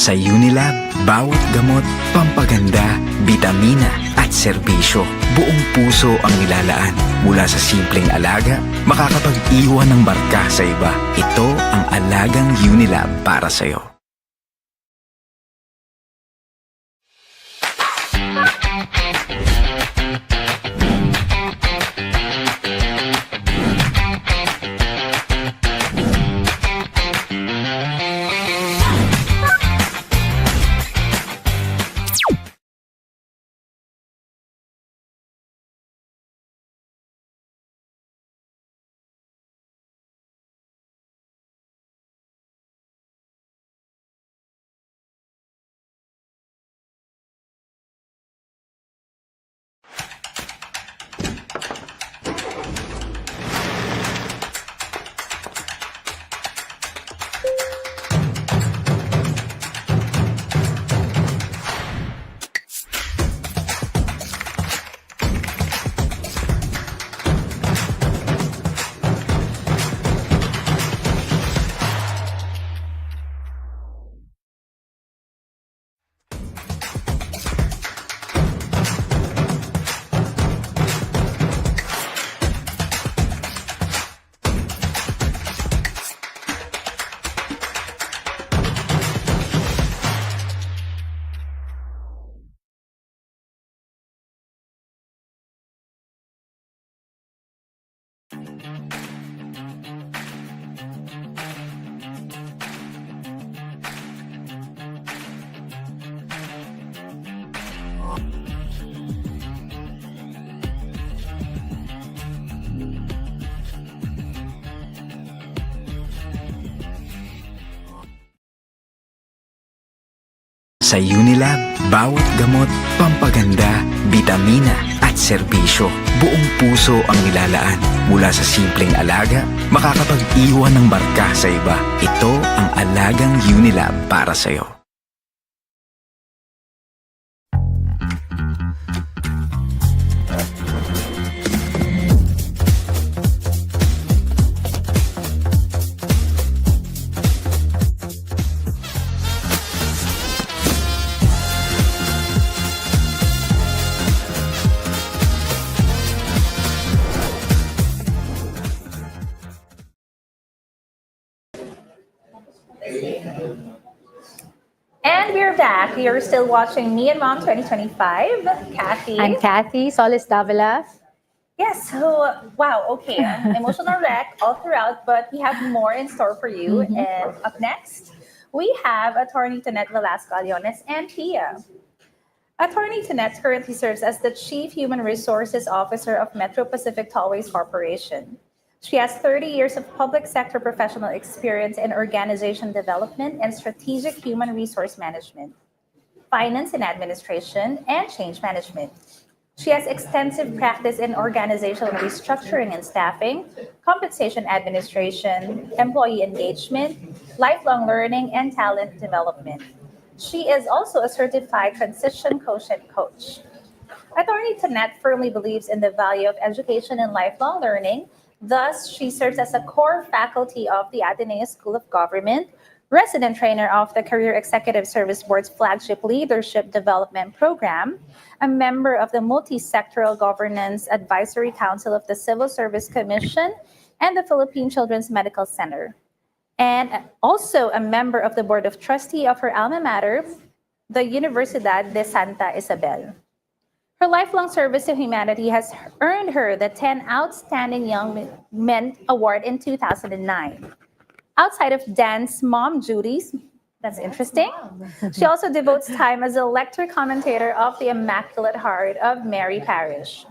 Sa Unilab, bawat gamot, pampaganda, bitamina at serbisyo, buong puso ang nilalaan. Mula sa simpleng alaga, makakapag-iwan ng marka sa iba. Ito ang alagang Unilab para sa'yo. Sa Unilab, bawat gamot, pampaganda, bitamina at serbisyo, buong puso ang nilalaan. Mula sa simpleng alaga, makakapag-iwan ng marka sa iba. Ito ang alagang Unilab para sa'yo. And we're back. You're still watching Me and Mom 2025. Kathy. I'm Kathy Solis Davila. Yes, so wow, okay. Emotional wreck all throughout, but we have more in store for you. And up next, we have Attorney Tonette Velasco Aliones and Pia. Attorney Tonette currently serves as the Chief Human Resources Officer of Metro Pacific Tollways Corporation. She has 30 years of public sector professional experience in organization development and strategic human resource management, finance and administration, and change management. She has extensive practice in organizational restructuring and staffing, compensation administration, employee engagement, lifelong learning, and talent development. She is also a certified transition coach and coach. Attorney Tonette firmly believes in the value of education and lifelong learning. Thus, she serves as a core faculty of the Ateneo School of Government, resident trainer of the Career Executive Service Board's flagship Leadership Development Program, a member of the Multi-Sectoral Governance Advisory Council of the Civil Service Commission and the Philippine Children's Medical Center, and also a member of the Board of Trustee of her alma mater, the Universidad de Santa Isabel. Her lifelong service to humanity has earned her the 10 Outstanding Young Men Award in 2009. Outside of dance mom duties, that's interesting, she also devotes time as a lector commentator of the Immaculate Heart of Mary Parish.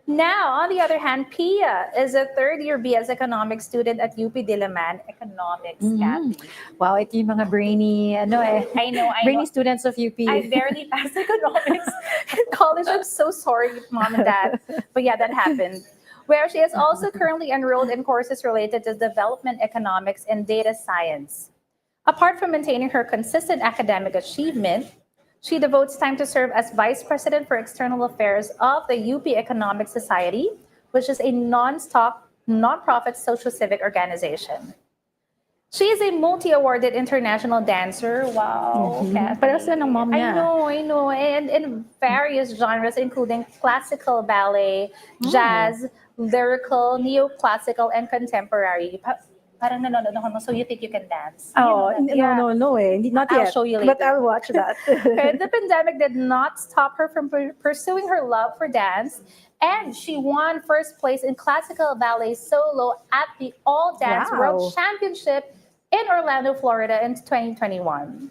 Now, on the other hand, Pia is a third-year BS Economics student at UP Diliman Economics. Kathy. Wow, ito yung mga brainy, I know. brainy students of UP. I barely passed economics in college. I'm so sorry, Mom and Dad. But yeah, that happened. Where she is also currently enrolled in courses related to development economics and data science. Apart from maintaining her consistent academic achievement, she devotes time to serve as Vice President for External Affairs of the UP Economic Society, which is a non-profit social civic organization. She is a multi-awarded international dancer. Wow. Kat. Parang sila ng mom niya. I know. And in various genres, including classical ballet, jazz, lyrical, neoclassical, and contemporary. Parang nanonood ako, so you think you can dance? Oh, no, not I'll yet. show you later. But I'll watch that. The pandemic did not stop her from pursuing her love for dance, and she won first place in classical ballet solo at the All Dance World Championship in Orlando, Florida in 2021.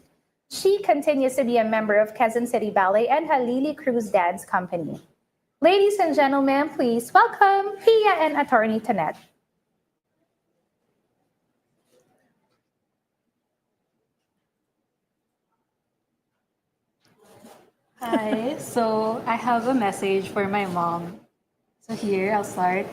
She continues to be a member of Quezon City Ballet and Halili Cruz Dance Company. Ladies and gentlemen, please welcome Pia and Attorney Tonette. Hi, so I have a message for my mom. So here, I'll start.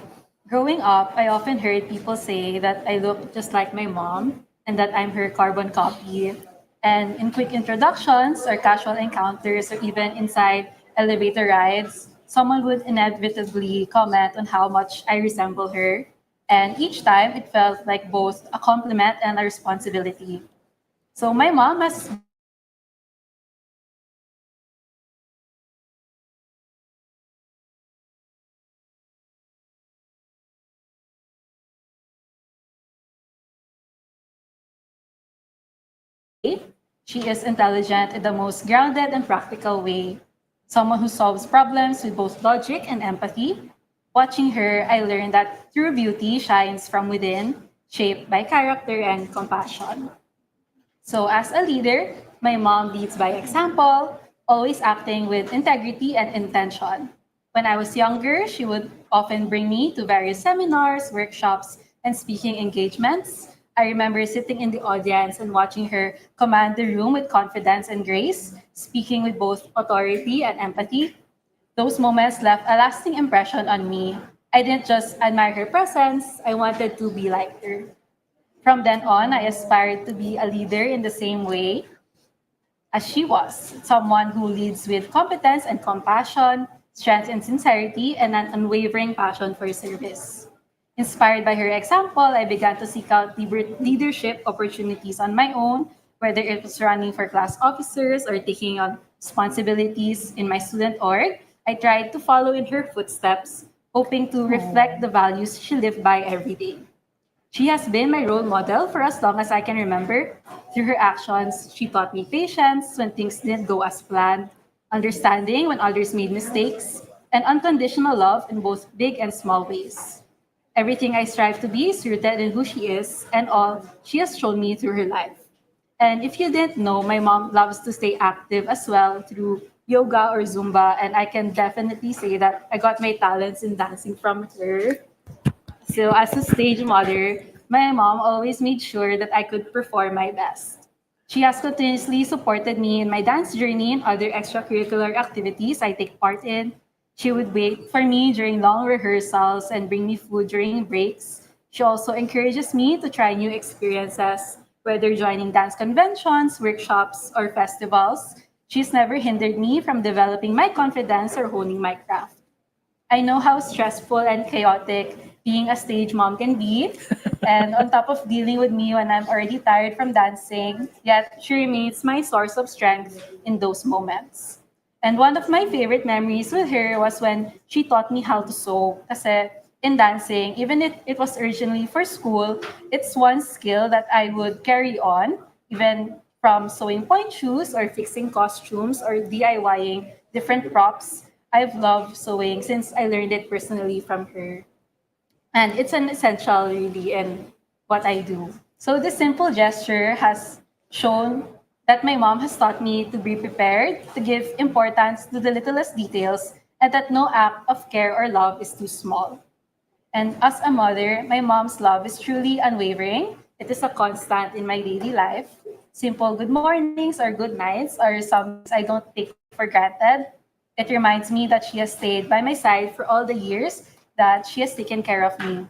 Growing up, I often heard people say that I look just like my mom and that I'm her carbon copy. And in quick introductions or casual encounters or even inside elevator rides, someone would inevitably comment on how much I resemble her. And each time, it felt like both a compliment and a responsibility. So my mom has She is intelligent in the most grounded and practical way. Someone who solves problems with both logic and empathy. Watching her, I learned that true beauty shines from within, shaped by character and compassion. So as a leader, my mom leads by example. always acting with integrity and intention. When I was younger, she would often bring me to various seminars, workshops, and speaking engagements. I remember sitting in the audience and watching her command the room with confidence and grace, speaking with both authority and empathy. Those moments left a lasting impression on me. I didn't just admire her presence, I wanted to be like her. From then on, I aspired to be a leader in the same way as she was, someone who leads with competence and compassion, strength and sincerity, and an unwavering passion for service. Inspired by her example, I began to seek out leadership opportunities on my own, whether it was running for class officers or taking on responsibilities in my student org. I tried to follow in her footsteps, hoping to reflect the values she lived by every day. She has been my role model for as long as I can remember. Through her actions, she taught me patience when things didn't go as planned, understanding when others made mistakes, and unconditional love in both big and small ways. Everything I strive to be is rooted in who she is and all she has shown me through her life. And if you didn't know, my mom loves to stay active as well through yoga or Zumba, and I can definitely say that I got my talents in dancing from her. So, as a stage mother, my mom always made sure that I could perform my best. She has continuously supported me in my dance journey and other extracurricular activities I take part in. She would wait for me during long rehearsals and bring me food during breaks. She also encourages me to try new experiences, whether joining dance conventions, workshops, or festivals. She's never hindered me from developing my confidence or honing my craft. I know how stressful and chaotic being a stage mom can be. And on top of dealing with me when I'm already tired from dancing, yet she remains my source of strength in those moments. And one of my favorite memories with her was when she taught me how to sew. Kasi in dancing, even if it was originally for school, it's one skill that I would carry on, even from sewing point shoes or fixing costumes or DIYing different props. I've loved sewing since I learned it personally from her. And it's an essential really in what I do. So this simple gesture has shown that my mom has taught me to be prepared, to give importance to the littlest details, and that no act of care or love is too small. And as a mother, my mom's love is truly unwavering. It is a constant in my daily life. Simple good mornings or good nights are some things I don't take for granted. It reminds me that she has stayed by my side for all the years that she has taken care of me.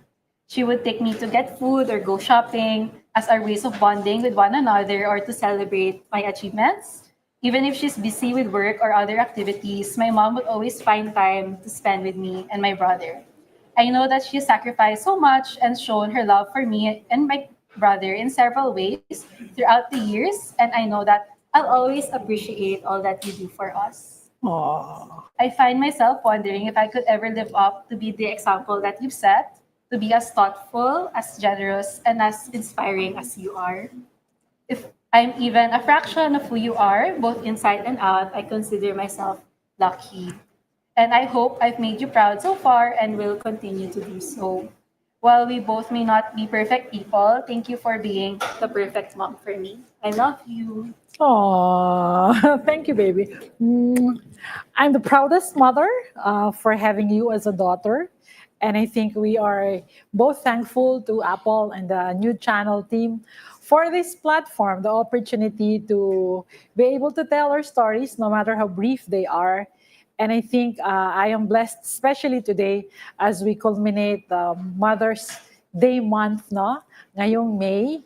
She would take me to get food or go shopping as our ways of bonding with one another or to celebrate my achievements. Even if she's busy with work or other activities, my mom would always find time to spend with me and my brother. I know that she has sacrificed so much and shown her love for me and my brother in several ways throughout the years, and I know that I'll always appreciate all that you do for us. Aww. I find myself wondering if I could ever live up to be the example that you've set, to be as thoughtful, as generous, and as inspiring as you are. If I'm even a fraction of who you are, both inside and out, I consider myself lucky. And I hope I've made you proud so far and will continue to do so. While we both may not be perfect people, thank you for being the perfect mom for me. I love you. Oh, thank you, baby. I'm the proudest mother for having you as a daughter. And I think we are both thankful to Apple and the new channel team for this platform, the opportunity to be able to tell our stories, no matter how brief they are. And I think I am blessed, especially today, as we culminate the Mother's Day month, no? Ngayong May.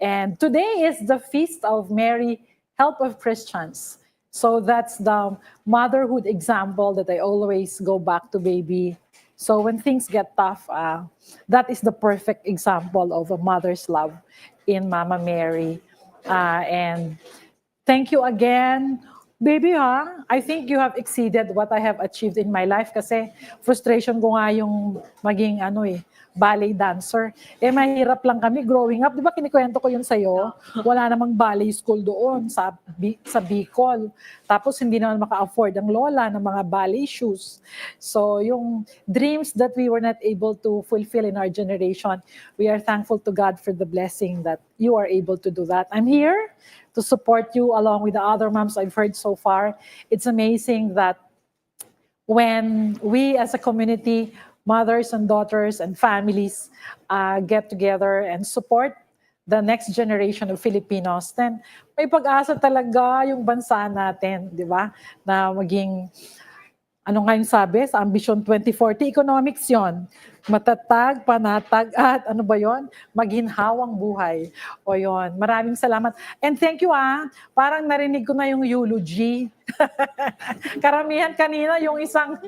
And today is the Feast of Mary, Help of Christians. So that's the motherhood example that I always go back to, baby. So when things get tough, that is the perfect example of a mother's love in Mama Mary. And thank you again. Baby ha, I think you have exceeded what I have achieved in my life kasi frustration ko nga yung maging ballet dancer. Mahirap lang kami growing up. Di ba kinikwento ko yun sa'yo? Wala namang ballet school doon sa Bicol. Tapos hindi naman maka-afford ang lola ng mga ballet shoes. So yung dreams that we were not able to fulfill in our generation, we are thankful to God for the blessing that you are able to do that. I'm here to support you along with the other moms I've heard so far. It's amazing that when we as a community, mothers and daughters and families get together and support the next generation of Filipinos, then may pag-asa talaga yung bansa natin, di ba? Na maging, ano nga yung sabi sa Ambition 2040, economics yon. Matatag, panatag, at ano ba yon? Maginhawang buhay. O yon. Maraming salamat. And thank you Parang narinig ko na yung eulogy. Karamihan kanina yung isang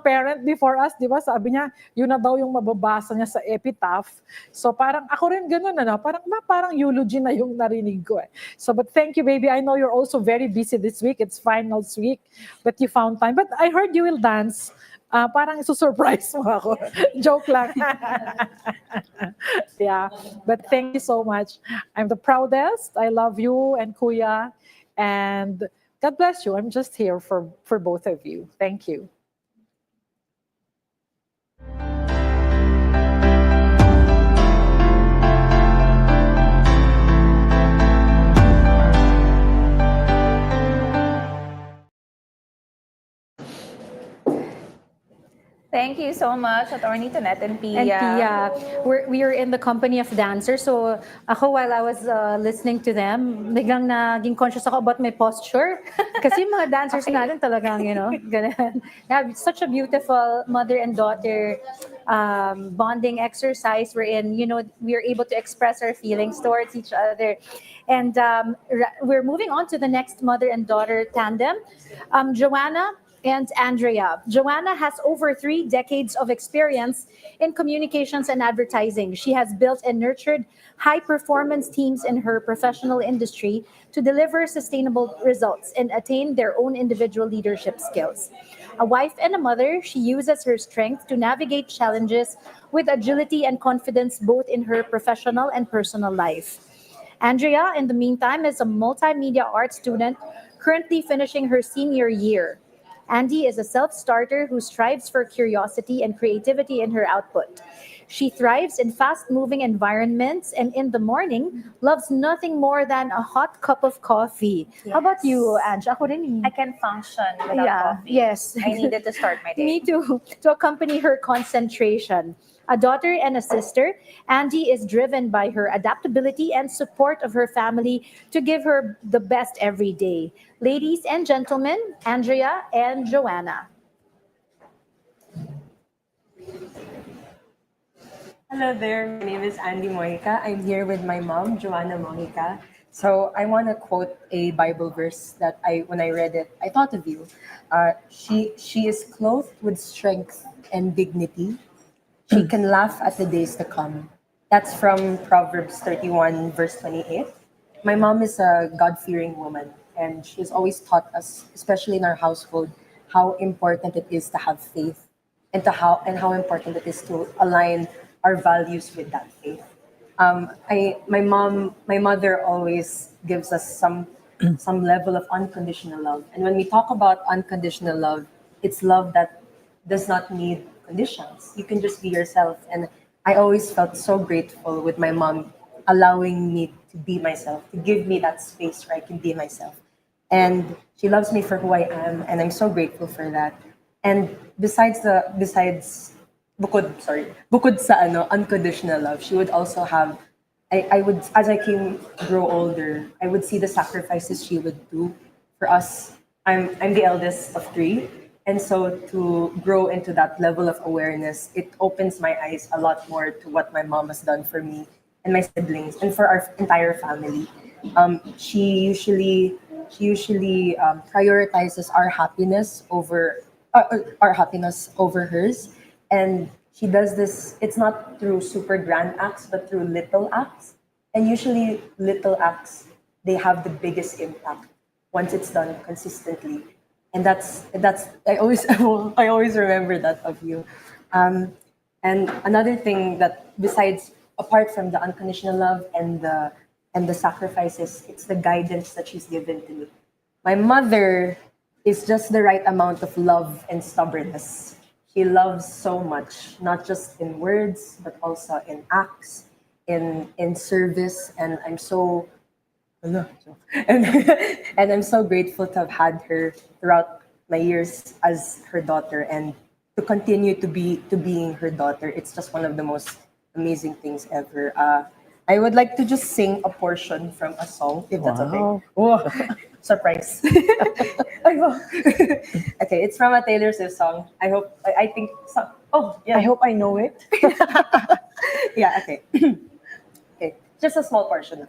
parent before us, di ba? Sabi niya, yun na daw yung mababasa niya sa epitaph. So parang ako rin ganun parang eulogy na yung narinig ko So but thank you baby. I know you're also very busy this week. It's finals week, but you found time. But I heard you will dance. Parang isusurprise mo ako. Joke lang. Yeah. But thank you so much. I'm the proudest. I love you and Kuya. And God bless you. I'm just here for both of you. Thank you. Thank you so much, Attorney Tonette and Pia. And Pia, we are in the company of dancers. So ako, while I was listening to them, biglang naging conscious ako about my posture. Kasi mga dancers natin talagang, ganun. They have such a beautiful mother and daughter bonding exercise wherein, we are able to express our feelings towards each other. And we're moving on to the next mother and daughter tandem. Joanna and Andrea. Joanna has over 3 decades of experience in communications and advertising. She has built and nurtured high-performance teams in her professional industry to deliver sustainable results and attain their own individual leadership skills. A wife and a mother, she uses her strength to navigate challenges with agility and confidence both in her professional and personal life. Andrea, in the meantime, is a multimedia arts student currently finishing her senior year. Andy is a self-starter who strives for curiosity and creativity in her output. She thrives in fast-moving environments and in the morning loves nothing more than a hot cup of coffee. Yes. How about you, Ange? Ako rin. I can function without coffee. Yes. I needed to start my day. Me too, to accompany her concentration. A daughter and a sister, Andy is driven by her adaptability and support of her family to give her the best every day. Ladies and gentlemen, Andrea and Joanna. Hello there, my name is Andy Mojica. I'm here with my mom, Joanna Mojica. So I want to quote a Bible verse that when I read it, I thought of you. She is clothed with strength and dignity. She can laugh at the days to come. That's from Proverbs 31, verse 28. My mom is a God-fearing woman, and she has always taught us, especially in our household, how important it is to have faith and how important it is to align our values with that faith. My mother always gives us some level of unconditional love. And when we talk about unconditional love, it's love that does not need conditions. You can just be yourself. And I always felt so grateful with my mom allowing me to be myself, to give me that space where I can be myself. And she loves me for who I am, and I'm so grateful for that. And bukod sa unconditional love, she would also have, I would, as I grow older, I would see the sacrifices she would do for us. I'm the eldest of 3. And so to grow into that level of awareness, it opens my eyes a lot more to what my mom has done for me and my siblings and for our entire family. She usually prioritizes our happiness over hers, and she does this. It's not through super grand acts, but through little acts. And usually, little acts, they have the biggest impact once it's done consistently. And that's I always remember that of you. And another thing that besides apart from the unconditional love and the sacrifices, it's the guidance that she's given to me. My mother is just the right amount of love and stubbornness. She loves so much, not just in words, but also in acts, in service. And I'm so and, and I'm so grateful to have had her throughout my years as her daughter and to continue to being her daughter. It's just one of the most amazing things ever. I would like to just sing a portion from a song, if that's okay. Oh, surprise. Okay, it's from a Taylor Swift song. I think, oh, yeah. I hope I know it. Yeah, okay. Okay, just a small portion.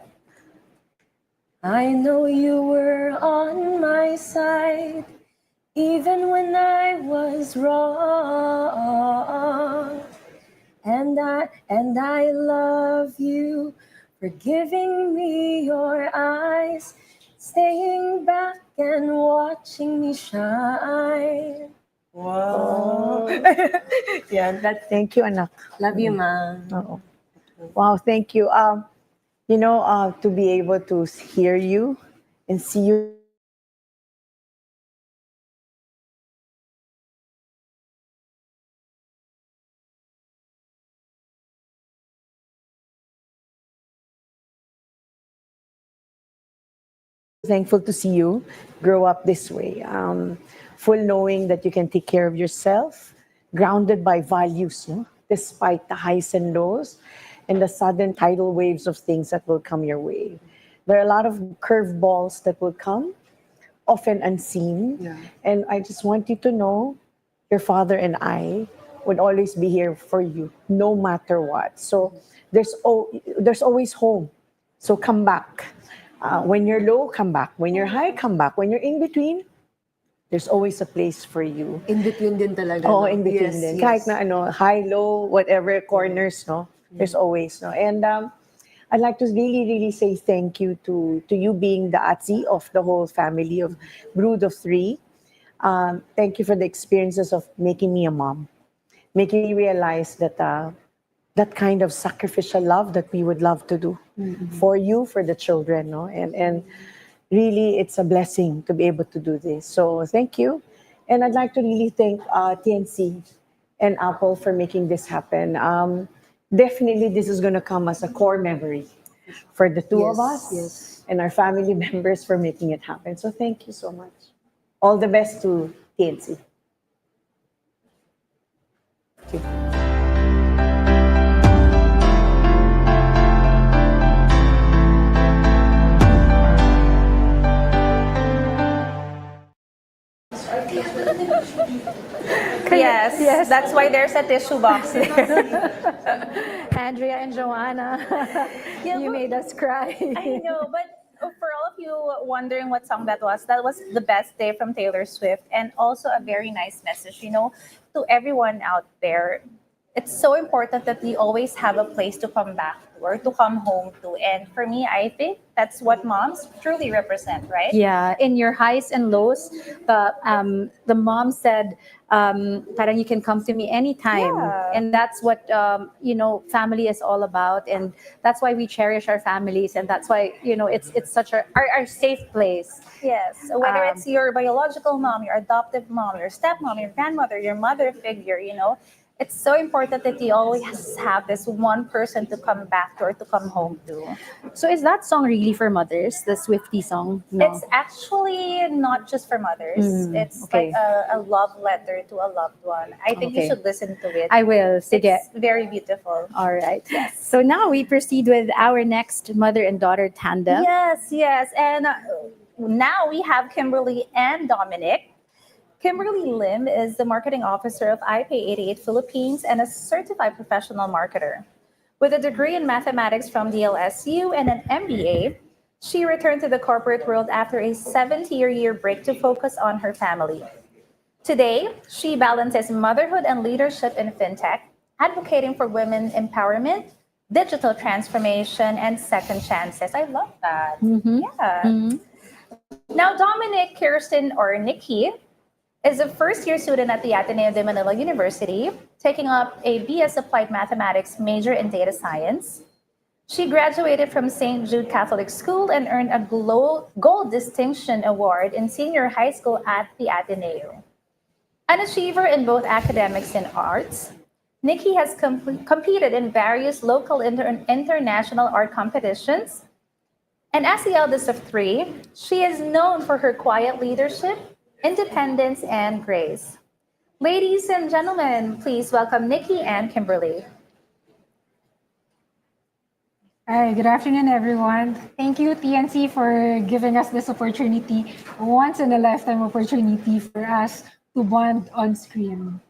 I know you were on my side, even when I was wrong. And I love you for giving me your eyes, staying back and watching me shine. Wow. Yeah, that's Thank you, anak. love you, ma. Oo. Wow, thank you. To be able to hear you and see you thankful to see you grow up this way. Full knowing that you can take care of yourself, grounded by values, no? Despite the highs and lows and the sudden tidal waves of things that will come your way. There are a lot of curveballs that will come, often unseen. Yeah. And I just want you to know your father and I would always be here for you, no matter what. So there's always home. So come back. When you're low, come back. When you're high, come back. When you're in between, there's always a place for you. In between din talaga. Oh, no? in between Yes, din. yes. Kahit na high, low, whatever corners, no? There's always, no? And I'd like to really, really say thank you to you being the atzi of the whole family of Brood of Three. Thank you for the experiences of making me a mom, making me realize that that kind of sacrificial love that we would love to do for you, for the children, no? And really, it's a blessing to be able to do this. So thank you. And I'd like to really thank TNC and Apple for making this happen. Definitely, this is going to come as a core memory for the two of us Yes. and our family members for making it happen. So thank you so much. All the best to TNC. Yes, that's why there's a tissue box there. Andrea and Joanna, you made us cry. I know, but for all of you wondering what song that was The Best Day from Taylor Swift, and also a very nice message, to everyone out there. It's so important that we always have a place to come back to or to come home to. And for me, I think that's what moms truly represent, right? Yeah, in your highs and lows, the mom said, "Parang you can come to me anytime," Yeah. and that's what family is all about, and that's why we cherish our families, and that's why it's such our safe place. Yes, whether it's your biological mom, your adoptive mom, your stepmom, your grandmother, your mother figure, it's so important that you always have this one person to come back to or to come home to. So is that song really for mothers? The Swiftie song? No. It's actually not just for mothers. It's okay. like a love letter to a loved one. I think you Okay. should listen to it. I will. Sige. It's very beautiful. All right. So now we proceed with our next mother and daughter tandem. Yes. And now we have Kimberly and Dominic. Kimberly Lim is the marketing officer of IP88 Philippines and a certified professional marketer. With a degree in mathematics from DLSU and an MBA, she returned to the corporate world after a 70-year break to focus on her family. Today, she balances motherhood and leadership in fintech, advocating for women empowerment, digital transformation, and second chances. I love that. Yeah. Now, Dominic Kirsten, or Nikki, is a first-year student at the Ateneo de Manila University. taking up a BS Applied Mathematics major in data science. She graduated from St. Jude Catholic School and earned a gold distinction award in senior high school at the Ateneo. An achiever in both academics and arts, Nikki has competed in various local and international art competitions. And as the eldest of three, she is known for her quiet leadership, independence, and grace. Ladies and gentlemen, please welcome Nikki and Kimberly. Hi, good afternoon, everyone. Thank you, TNC, for giving us this opportunity, once in a lifetime opportunity for us to bond on screen.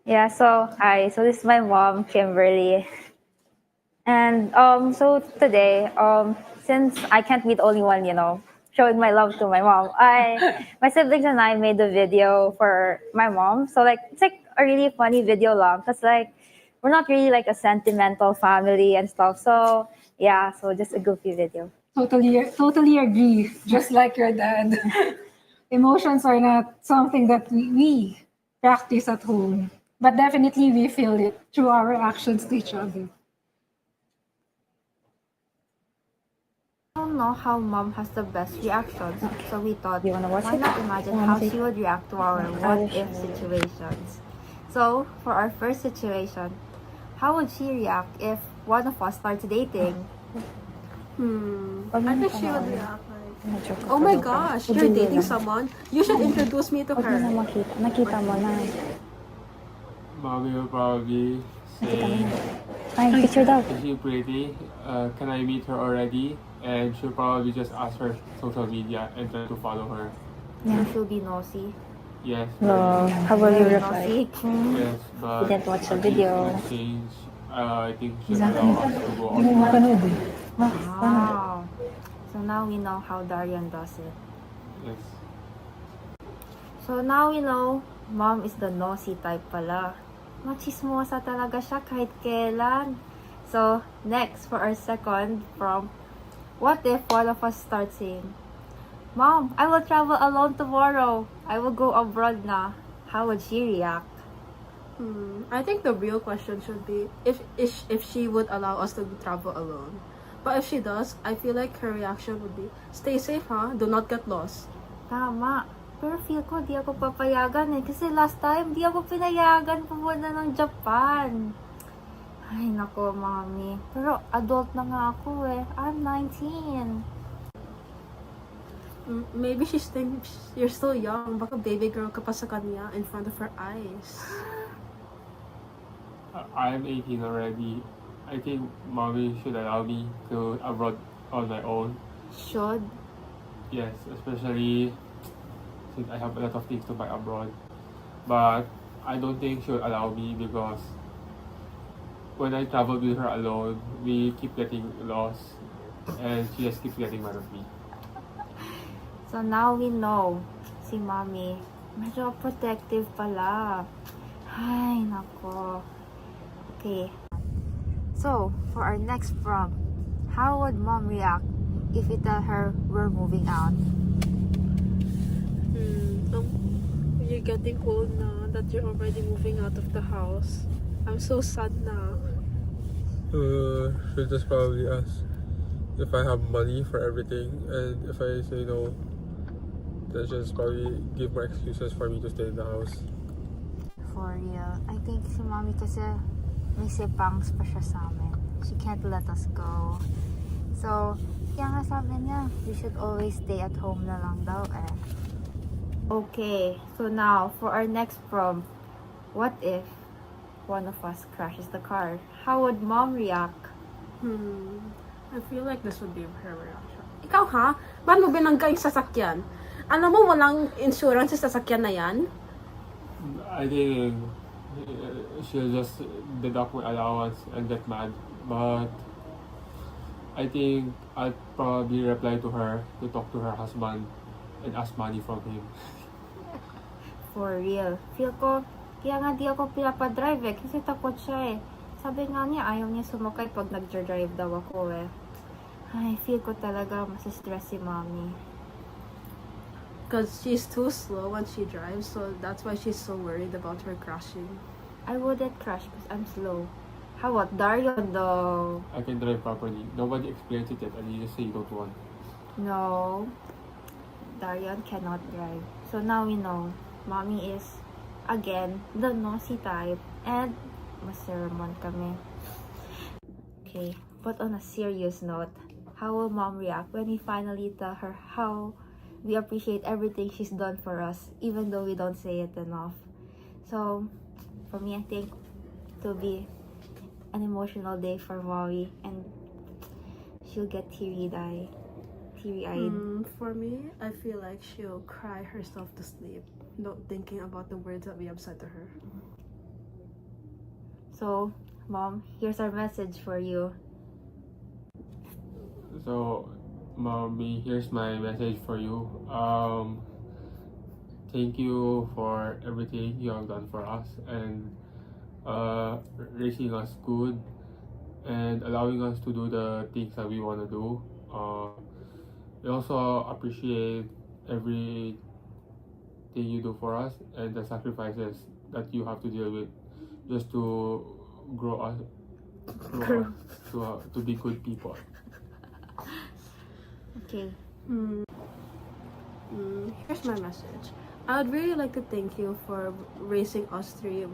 Yeah, so hi. So this is my mom, Kimberly. And so today, since I can't be the only one, showing my love to my mom, my siblings and I made a video for my mom. So it's like a really funny video long, cause we're not really like a sentimental family and stuff. So yeah, so just a goofy video. Totally agree. Just like your dad. Emotions are not something that we practice at home, but definitely we feel it through our actions to each other. I don't know how mom has the best reactions, so we thought, You wanna watch why it? not imagine Wanna how see she it? would react to our what-if situations. So, for our first situation, how would she react if one of us starts dating? I think she would react like, oh my gosh, you're dating someone? You should introduce me to her. Nakita mo na. Mommy will probably say, Ay, picture daw. is she pretty? Can I meet her already? And she'll probably just ask her social media and try to follow her. So she'll be nosy. Yes. No, how will you reply? Nosy. Yes, but You didn't watch the at video. this stage, I think she'll allow us to go on. Wow. So now we know how Darian does it. Yes. So now we know, mom is the nosy type pala. Machismosa talaga siya kahit kailan. So, next for our second from, what if one of us starts saying, Mom, I will travel alone tomorrow. I will go abroad na. How would she react? I think the real question should be if she would allow us to travel alone. But if she does, I feel like her reaction would be, stay safe ha, do not get lost. Tama. Pero feel ko di ako papayagan eh. Kasi last time, di ako pinayagan pumunta ng Japan. Ay, nako, mami. Pero adult na nga ako eh. I'm 19. Maybe she thinks you're still young. Baka baby girl ka pa sa kanya in front of her eyes. I'm 18 already. I think mommy should allow me to abroad on my own. Should? Yes, especially since I have a lot of things to buy abroad. But I don't think she'll allow me because when I travel with her alone, we keep getting lost and she just keeps getting mad at me. So now we know, si mommy, medyo protective pala. Ay, nako. Okay. So, for our next prompt, how would mom react if we tell her we're moving out? You're getting old now that you're already moving out of the house. I'm so sad now. She'll just probably ask if I have money for everything, and if I say no, then she'll just probably give more excuses for me to stay in the house. For real. I think si mommy kasi may sipangs pa siya sa amin. She can't let us go. So, kaya nga sabi niya, we should always stay at home na lang daw eh. Okay, so now for our next prompt, what if one of us crashes the car? How would mom react? I feel like this would be her reaction. Ikaw ha? Ba't mo binangga yung sasakyan? Alam mo walang insurance sa sasakyan na yan? I think she'll just deduct my allowance and get mad. But I think I'll probably reply to her to talk to her husband and ask money from him. For real. Feel ko, kaya nga di ako pinapadrive eh, kasi takot siya eh. Sabi nga niya, ayaw niya sumakay pag nag-drive daw ako eh. Ay, feel ko talaga masistress si mommy. Because she's too slow when she drives, so that's why she's so worried about her crashing. I wouldn't crash because I'm slow. How about Darion though? I can drive properly. Nobody explains it yet, and you just say you don't want. No, Darion cannot drive. So now we know. Mommy is, again, the nosy type. And masermon kami. Okay, but on a serious note, how will mom react when we finally tell her how we appreciate everything she's done for us, even though we don't say it enough? So, for me, I think it'll be an emotional day for Maui, and she'll get teary-eyed. For me, I feel like she'll cry herself to sleep, not thinking about the words that we have said to her. So, Mom, here's our message for you. So, mommy, here's my message for you. Thank you for everything you have done for us and raising us good and allowing us to do the things that we want to do. We also appreciate everything you do for us and the sacrifices that you have to deal with just to grow us, to be good people. Okay. Here's my message. I would really like to thank you for raising us three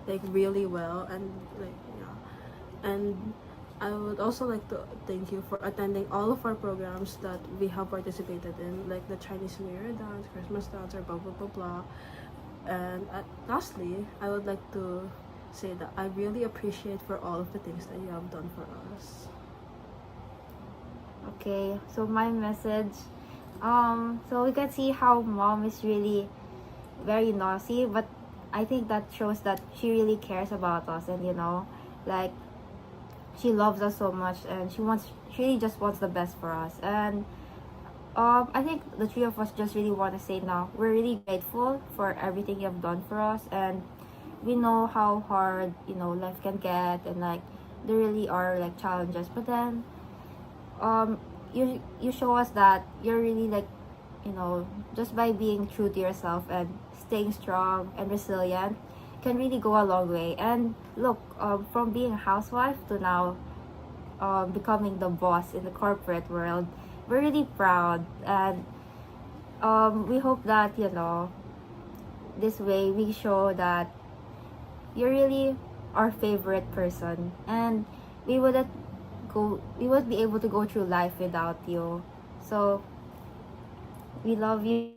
really well, and and I would also like to thank you for attending all of our programs that we have participated in, like the Chinese New Year dance, Christmas dance, or blah blah blah blah. And lastly, I would like to say that I really appreciate for all of the things that you have done for us. Okay, so my message, so we can see how mom is really very nosy, but I think that shows that she really cares about us, and like she loves us so much, and she really just wants the best for us. And I think the three of us just really want to say now we're really grateful for everything you have done for us, and we know how hard life can get, and like there really are like challenges, but then you show us that you're really like just by being true to yourself and staying strong and resilient can really go a long way. And look, from being a housewife to now becoming the boss in the corporate world, we're really proud, and we hope that this way we show that you're really our favorite person, and we wouldn't be able to go through life without you. So we love you.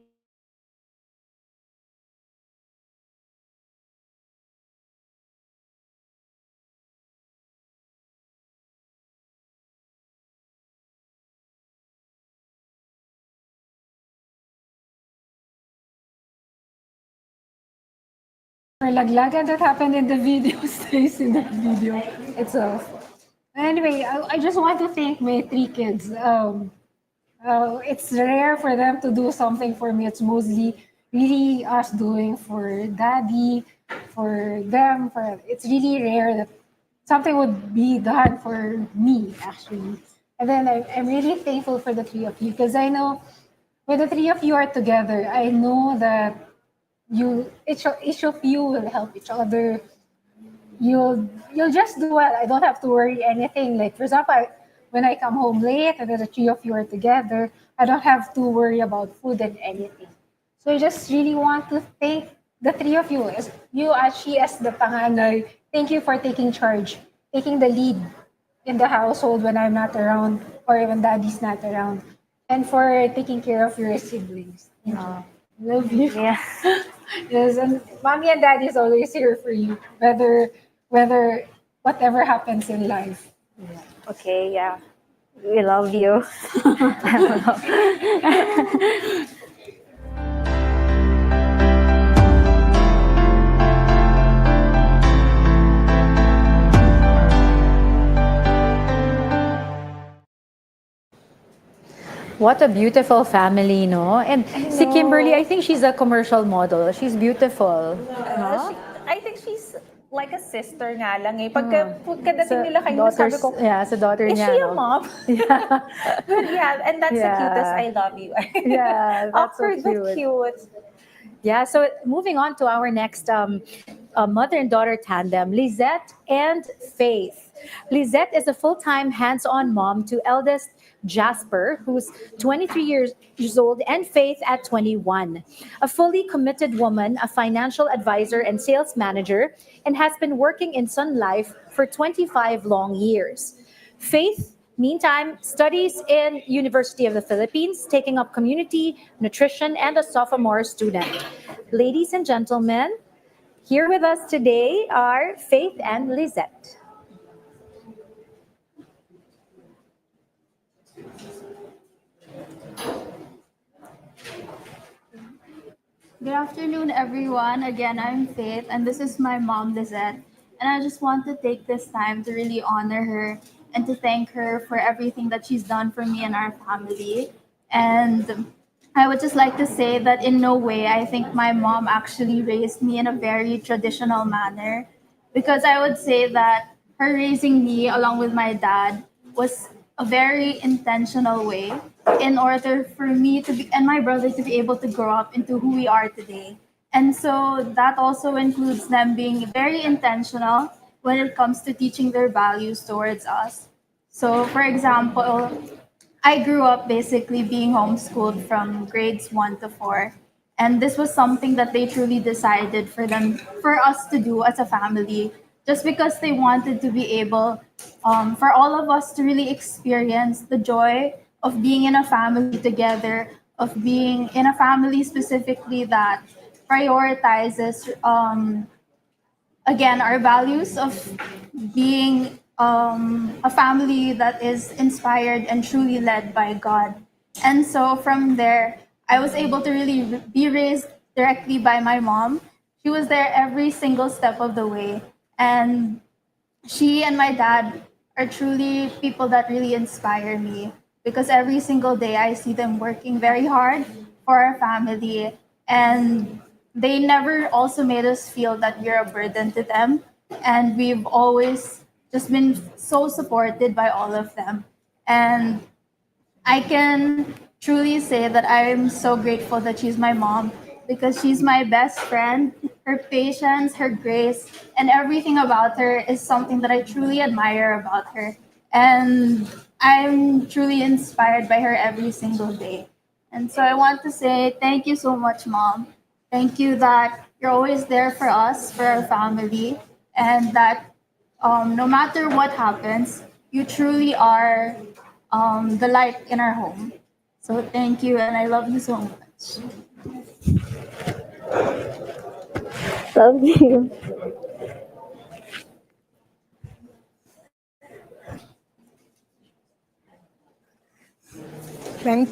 Or laglagan that happened in the video stays in the video itself. Anyway, I just want to thank my three kids. It's rare for them to do something for me. It's mostly really us doing for daddy, for them. It's really rare that something would be done for me, actually. And then I'm really thankful for the three of you, because I know when the three of you are together, I know that each of you will help each other. You'll just do well. I don't have to worry anything. Like for example, when I come home late and then the three of you are together, I don't have to worry about food and anything. So I just really want to thank the three of you, as you actually as the panganay. Thank you for taking charge, taking the lead in the household when I'm not around or when daddy's not around, and for taking care of your siblings. Thank you. Love you. Yeah. Yes, and mommy and daddy is always here for you, whether whatever happens in life. Okay, yeah. We love you. What a beautiful family, no? And si Kimberly, I think she's a commercial model. She's beautiful. No? I think she's like a sister nga lang eh. Pagkadating nila kayo, sabi ko, sa daughter is niya, she a no? mom? Yeah. Yeah, and that's the Yeah. cutest. I love you. Yeah, that's so Awkward but cute. Yeah, so moving on to our next mother and daughter tandem, Lizette and Faith. Lizette is a full-time hands-on mom to eldest Jasper, who's 23 years old, and Faith at 21. A fully committed woman, a financial advisor and sales manager, and has been working in Sun Life for 25 long years. Faith, meantime, studies in University of the Philippines, taking up community, nutrition, and a sophomore student. Ladies and gentlemen, here with us today are Faith and Lizette. Good afternoon, everyone. Again, I'm Faith, and this is my mom, Lizette. And I just want to take this time to really honor her and to thank her for everything that she's done for me and our family. And I would just like to say that in no way I think my mom actually raised me in a very traditional manner, because I would say that her raising me along with my dad was a very intentional way in order for me to be and my brother to be able to grow up into who we are today. And so that also includes them being very intentional when it comes to teaching their values towards us. So, for example, I grew up basically being homeschooled from grades 1 to 4. And this was something that they truly decided for us to do as a family, just because they wanted to be able, for all of us to really experience the joy of being in a family together, of being in a family specifically that prioritizes, again, our values of being a family that is inspired and truly led by God. And so from there, I was able to really be raised directly by my mom. She was there every single step of the way. And she and my dad are truly people that really inspire me, because every single day I see them working very hard for our family, and they never also made us feel that we're a burden to them, and we've always just been so supported by all of them. And I can truly say that I'm so grateful that she's my mom, because she's my best friend. Her patience, her grace, and everything about her is something that I truly admire about her. And I'm truly inspired by her every single day. And so I want to say thank you so much, Mom. Thank you that you're always there for us, for our family, and that no matter what happens, you truly are the light in our home. So thank you, and I love you so much. Love you. Thank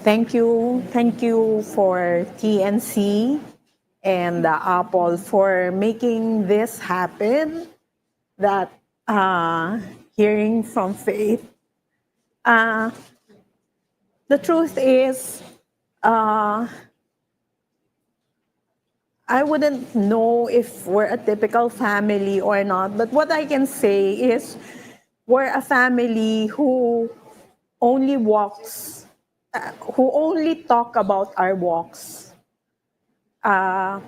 Thank you for TNC and Apple for making this happen. That hearing from Faith. Uh, the truth is, I wouldn't know if we're a typical family or not, but what I can say is we're a family who only walks, who only talk about our walks. And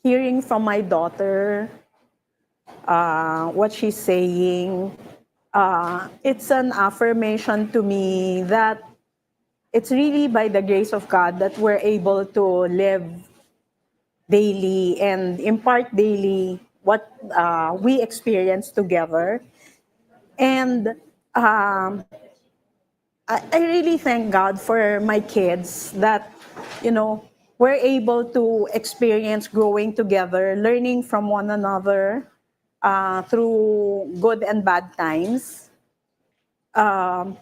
hearing from my daughter, what she's saying, it's an affirmation to me that it's really by the grace of God that we're able to live daily and impart daily what we experience together. And I really thank God for my kids that, we're able to experience growing together, learning from one another through good and bad times. I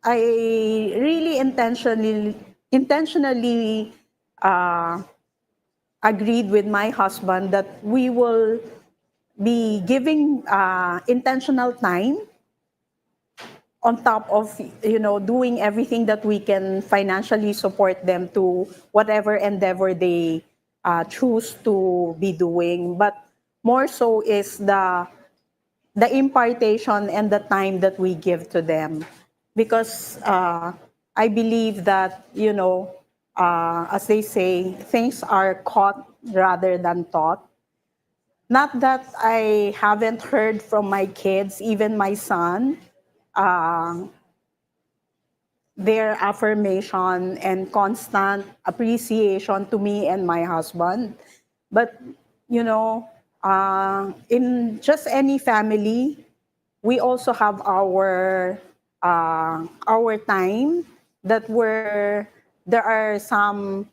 really intentionally agreed with my husband that we will be giving intentional time on top of, doing everything that we can financially support them to whatever endeavor they choose to be doing. But more so is the impartation and the time that we give to them. Because I believe that, as they say, things are caught rather than taught. Not that I haven't heard from my kids, even my son, their affirmation and constant appreciation to me and my husband. But, in just any family, we also have our time that there are some,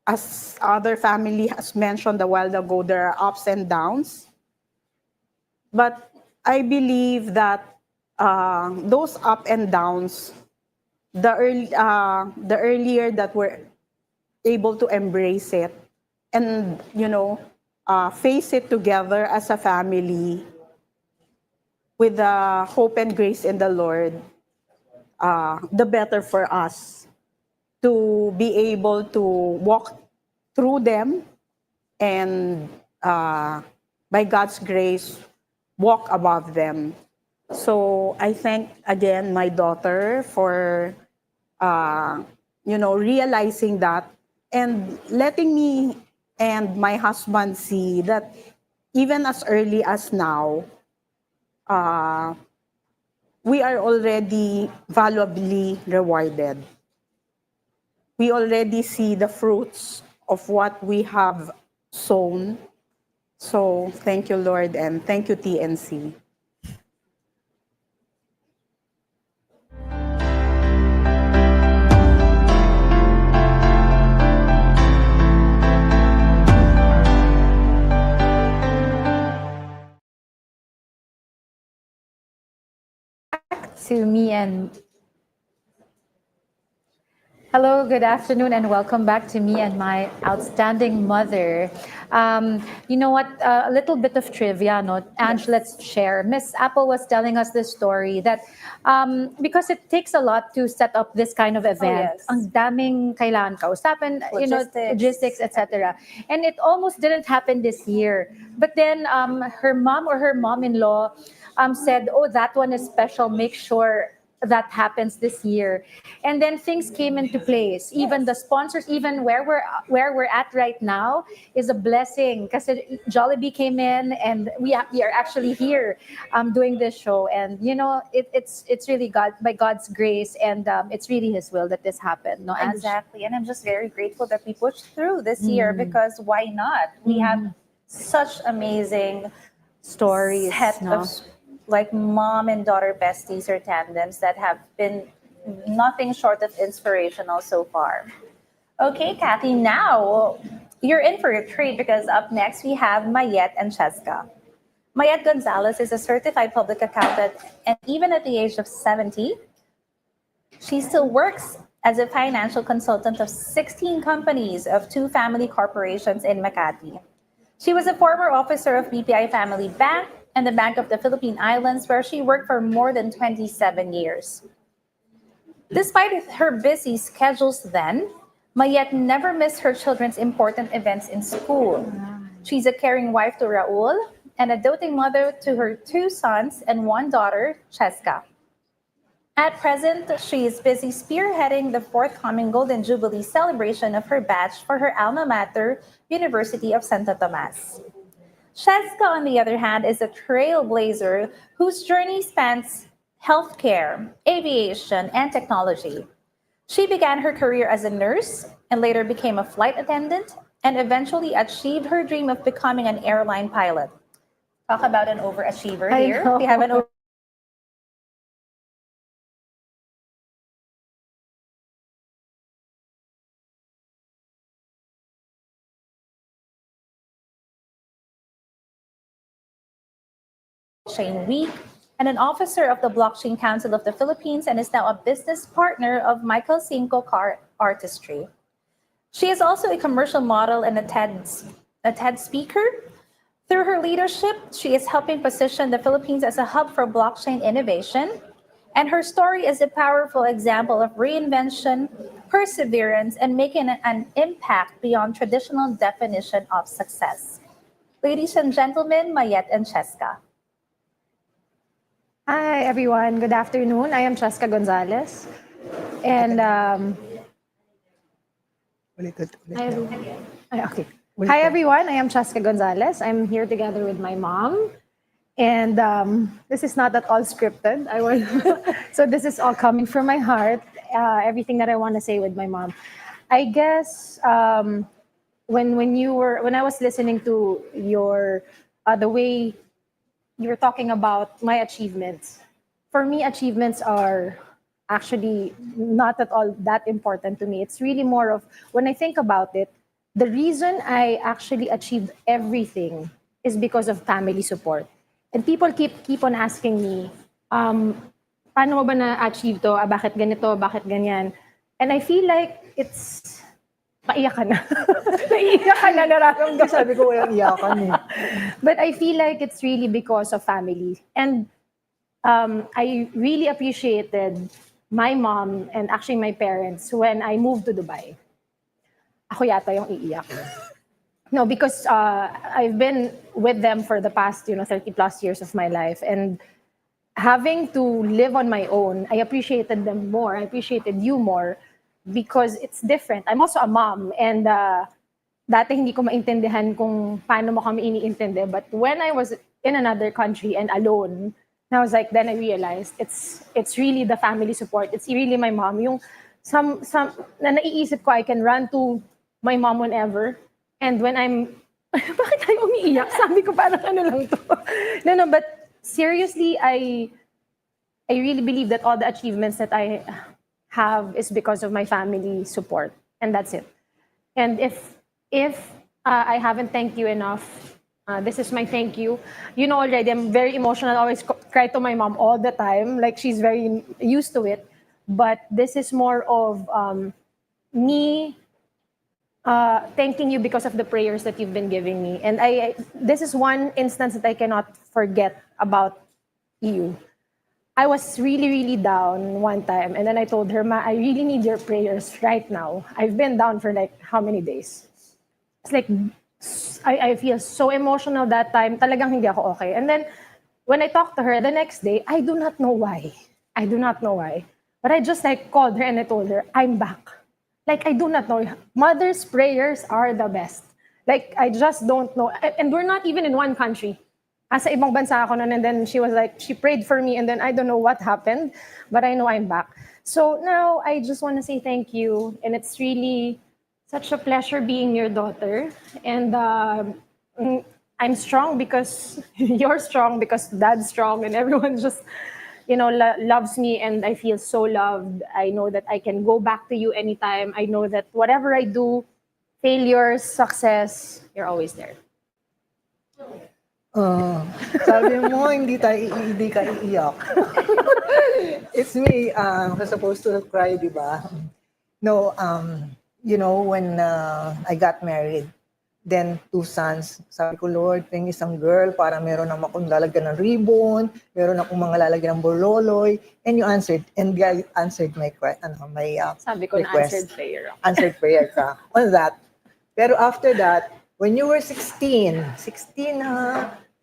as other family has mentioned a while ago, there are ups and downs. But I believe that those up and downs, the earlier that we're able to embrace it and face it together as a family with the hope and grace in the Lord, the better for us to be able to walk through them and by God's grace, walk above them. So I thank again my daughter for realizing that and letting me and my husband see that even as early as now, we are already valuably rewarded. We already see the fruits of what we have sown. So thank you, Lord, and thank you, TNC. To me and hello, good afternoon, and welcome back to me and my outstanding mother. You know what? A little bit of trivia, no? Ange, let's share. Miss Apple was telling us this story that because it takes a lot to set up this kind of event. yes. Ang daming kailangan kausapin, Logistics. logistics, etc. And it almost didn't happen this year. But then her mom or her mom-in-law said, "Oh, that one is special. Make sure that happens this year." And then things came into place. Even the sponsors, even where we're at right now is a blessing because Jollibee came in and we are actually here doing this show. And it's really God, by God's grace, and it's really His will that this happened. No, Ange? Exactly. And I'm just very grateful that we pushed through this year because why not? We have such amazing stories, set no? of like mom and daughter besties or tandems that have been nothing short of inspirational so far. Okay, Kathy, now you're in for a treat because up next we have Mayet and Cheska. Mayet Gonzalez is a certified public accountant, and even at the age of 70, she still works as a financial consultant of 16 companies of 2 family corporations in Makati. She was a former officer of BPI Family Bank and the Bank of the Philippine Islands, where she worked for more than 27 years. Despite her busy schedules then, Mayet never missed her children's important events in school. She's a caring wife to Raul and a doting mother to her 2 sons and 1 daughter, Cheska. At present, she is busy spearheading the forthcoming Golden Jubilee celebration of her batch for her alma mater, University of Santo Tomas. Cheska, on the other hand, is a trailblazer whose journey spans healthcare, aviation, and technology. She began her career as a nurse and later became a flight attendant and eventually achieved her dream of becoming an airline pilot. Talk about an overachiever I here. know. We have an Blockchain Week and an officer of the Blockchain Council of the Philippines, and is now a business partner of Michael Cinco Car Artistry. She is also a commercial model and a TED speaker, Through her leadership, she is helping position the Philippines as a hub for blockchain innovation. And her story is a powerful example of reinvention, perseverance, and making an impact beyond traditional definition of success. Ladies and gentlemen, Mayet and Cheska. Hi, everyone. Good afternoon. I am Cheska Gonzalez. And okay. Hi, everyone. I am Cheska Gonzalez. I'm here together with my mom. And this is not at all scripted. So this is all coming from my heart. Everything that I want to say with my mom. I guess when I was listening to your the way you were talking about my achievements. For me, achievements are actually not at all that important to me. It's really more of when I think about it, the reason I actually achieved everything is because of family support. And people keep on asking me, paano mo ba na-achieve to? Bakit ganito? Bakit ganyan? And I feel like it's maiyak ka na. Naiiyak ka na, nararamdaman. Sabi ko walang iyakan eh. But I feel like it's really because of family. And I really appreciated my mom and actually my parents when I moved to Dubai. Ako yata yung iiyak. No, because I've been with them for the past 30 plus years of my life. And having to live on my own, I appreciated them more. I appreciated you more because it's different. I'm also a mom. And dati hindi ko maintindihan kung paano mo kami iniintindi. But when I was in another country and alone, I was like, then I realized it's really the family support. It's really my mom. Yung some na naiisip ko, I can run to my mom whenever. And when I'm, bakit tayo umiiyak? Sabi ko parang ano lang to. No, but seriously, I really believe that all the achievements that I have is because of my family support. And that's it. And if I haven't thanked you enough, this is my thank you. You know already, I'm very emotional. I always cry to my mom all the time. Like she's very used to it. But this is more of me thanking you because of the prayers that you've been giving me. And this is one instance that I cannot forget about you. I was really, really down one time. And then I told her, Ma, I really need your prayers right now. I've been down for like how many days? It's like, I feel so emotional that time. Talagang hindi ako okay. And then when I talked to her the next day, I do not know why. I do not know why. But I just like called her and I told her, I'm back. Like, I do not know. Mother's prayers are the best. Like, I just don't know. And we're not even in one country. Sa ibang bansa ako nun, and then she was like, she prayed for me, and then I don't know what happened, but I know I'm back. So now, I just want to say thank you, and it's really such a pleasure being your daughter. And I'm strong because you're strong, because Dad's strong, and everyone just loves me, and I feel so loved. I know that I can go back to you anytime. I know that whatever I do, failures, success, you're always there. Sabi mo, hindi ka iiyak. It's me, who's supposed to cry, di ba? No, when I got married, then 2 sons, sabi ko, Lord, yung isang girl, para meron akong lalagyan ng ribbon, meron akong mga lalagyan ng bololoy, and you answered, and God answered my sabi ko request. Na answered prayer. Answered prayer ka on that. Pero after that, when you were 16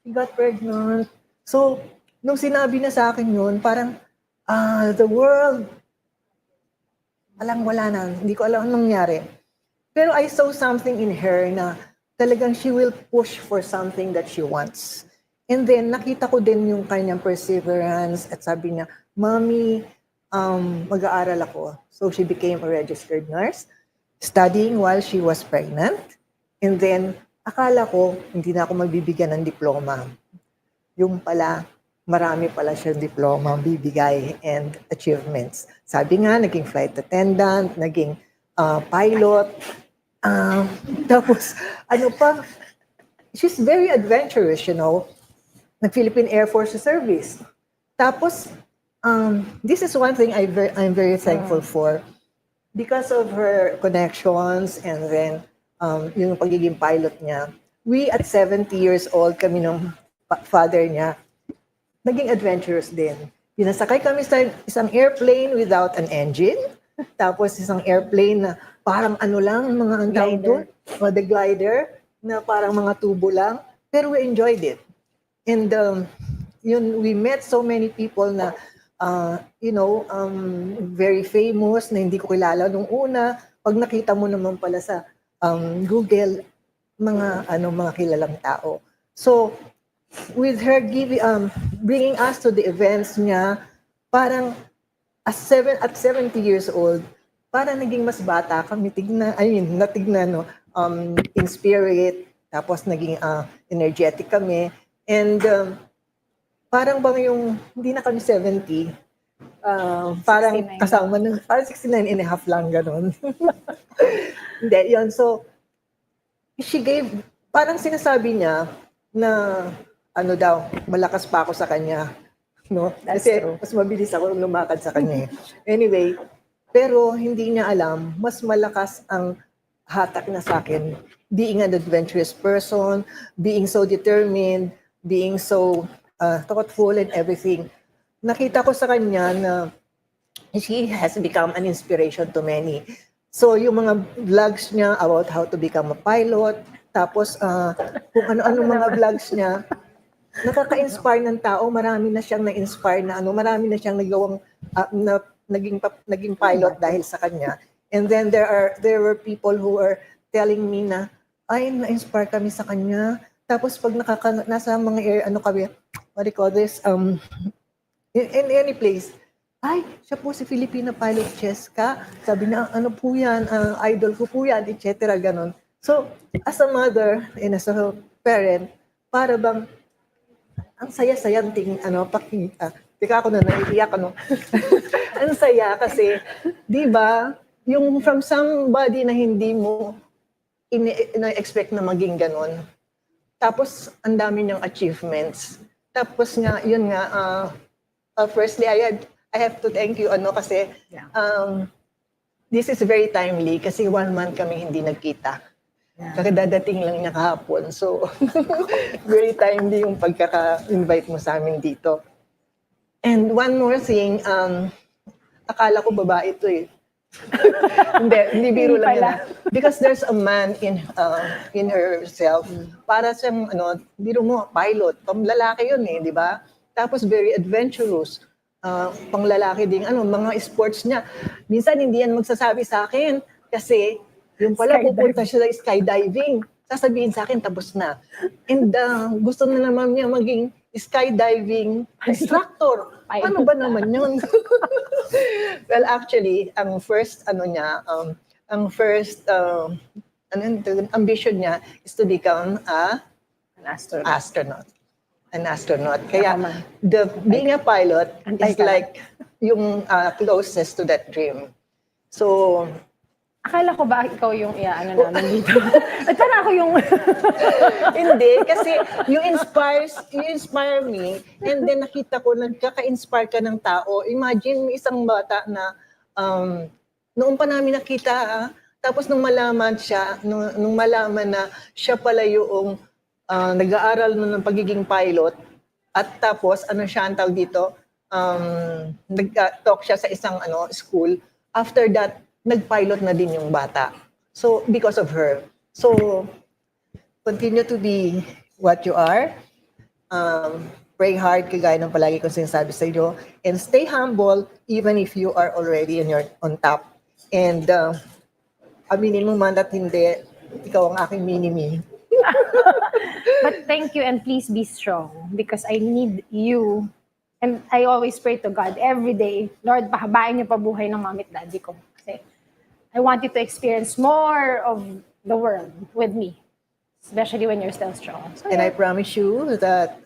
you got pregnant. So, nung sinabi na sa akin yun, parang, the world, wala na, hindi ko alam anong nangyari. Pero I saw something in her na talagang she will push for something that she wants. And then, nakita ko din yung kanyang perseverance at sabi niya, Mommy, mag-aaral ako. So, she became a registered nurse, studying while she was pregnant. And then, akala ko, hindi na ako magbibigyan ng diploma. Yung pala, marami pala siyang diploma bibigay and achievements. Sabi nga, naging flight attendant, naging pilot. Tapos, she's very adventurous, Nag-Philippine Air Force service. Tapos, this is one thing I'm very thankful for. Because of her connections and then yung pagiging pilot niya, we at 70 years old, kami ng father niya, naging adventurous din. Pinasakay kami sa isang airplane without an engine. Tapos isang airplane na parang ano lang, mga ang tawag doon, o the glider, na parang mga tubo lang. Pero we enjoyed it. And we met so many people na, very famous na hindi ko kilala nung una. Pag nakita mo naman pala sa Google, mga kilalang tao. So, with her bringing us to the events niya, parang at 70 years old, parang naging mas bata kami, natignan, in spirit, tapos naging energetic kami. And parang bang yung, hindi na kami 70, parang 69. Kasama na, parang 69 and a half lang, gano'n. Hindi, yun. So, she gave, parang sinasabi niya na, malakas pa ako sa kanya. No? Kasi mas mabilis ako lumakad sa kanya. Anyway, pero hindi niya alam, mas malakas ang hatak na sa akin. Being an adventurous person, being so determined, being so thoughtful and everything. Nakita ko sa kanya na she has become an inspiration to many. So yung mga vlogs niya about how to become a pilot, tapos kung ano-ano mga vlogs niya, nakaka-inspire ng tao. Marami na siyang na-inspire na marami na siyang nagawang naging pilot dahil sa kanya. And then there were people who were telling me na, ay, na-inspire kami sa kanya. Tapos pag nasa mga kami, what do you call this, in any place, ay, siya po si Filipina pilot Cheska. Sabi na, ano po yan, idol ko po yan, etc. Ganon. So, as a mother and as a parent, para bang, ang saya-sayang teka ako na naiiyak, ang saya kasi, di ba, yung from somebody na hindi mo ina-expect na maging ganon. Tapos, ang dami niyang achievements. Tapos nga, yun nga, firstly, I have to thank you, kasi this is very timely kasi 1 month kami hindi nagkita. Kakadadating lang niya kahapon. So, very timely yung pagkaka-invite mo sa amin dito. And one more thing, akala ko babae ito eh. hindi biro lang yan. Because there's a man in herself. Para siyang, biro mo, pilot. Pamlalaki yun eh, di ba? Tapos very adventurous. Panglalaki din, mga sports niya. Minsan hindi yan magsasabi sa akin kasi yung pala pupunta siya sa skydiving. Sasabihin sa akin, tapos na. And gusto na naman niya maging skydiving instructor. Ano ba naman yun? Well, actually, ang first ambition niya is to become an astronaut. An astronaut. Kaya being a pilot is like yung closest to that dream. So, akala ko ba ikaw yung namin dito? At parang ako yung... Hindi, kasi you inspire me, and then nakita ko, nagkaka-inspire ka ng tao. Imagine, may isang bata na, noong pa namin nakita, tapos nung malaman na siya pala yung nag-aaral ng pagiging pilot, at tapos, siya ang tawag dito, nag-talk siya sa isang school. After that, nag-pilot na din yung bata. So, because of her. So, continue to be what you are. Pray hard, kagaya ng palagi kong sinasabi sa inyo. And stay humble, even if you are already on top. And aminin mo man at hindi, ikaw ang aking mini-me. But thank you and please be strong because I need you. And I always pray to God every day, Lord, pahabain niyo pa buhay ng mami at daddy ko. Kasi I want you to experience more of the world with me, especially when you're still strong. So, and I promise you that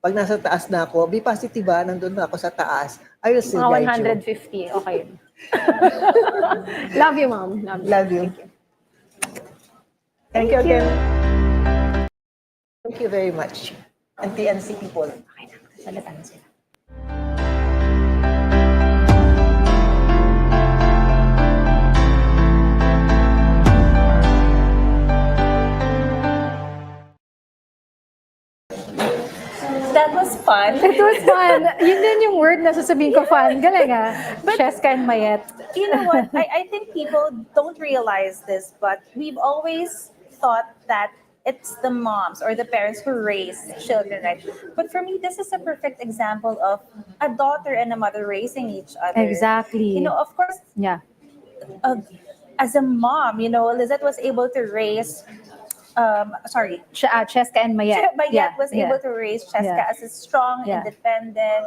pag nasa taas na ako, be positive nandun na ako sa taas, I will still guide you. 150, okay. Love you, Mom. Love you. Thank you again. Thank you very much. And TNC people. Okay na, salatan sila. That was fun. It was fun. Yun din yung word na sasabihin ko, fun. Galing Cheska and Mayet. You know what? I think people don't realize this, but we've always thought that it's the moms or the parents who raise children, right? But for me, this is a perfect example of a daughter and a mother raising each other. Exactly. You know, of course, Yeah. as a mom, you know, Lizette was able to raise, Cheska and Mayet. Mayet was able to raise Cheska as a strong, Yeah. independent,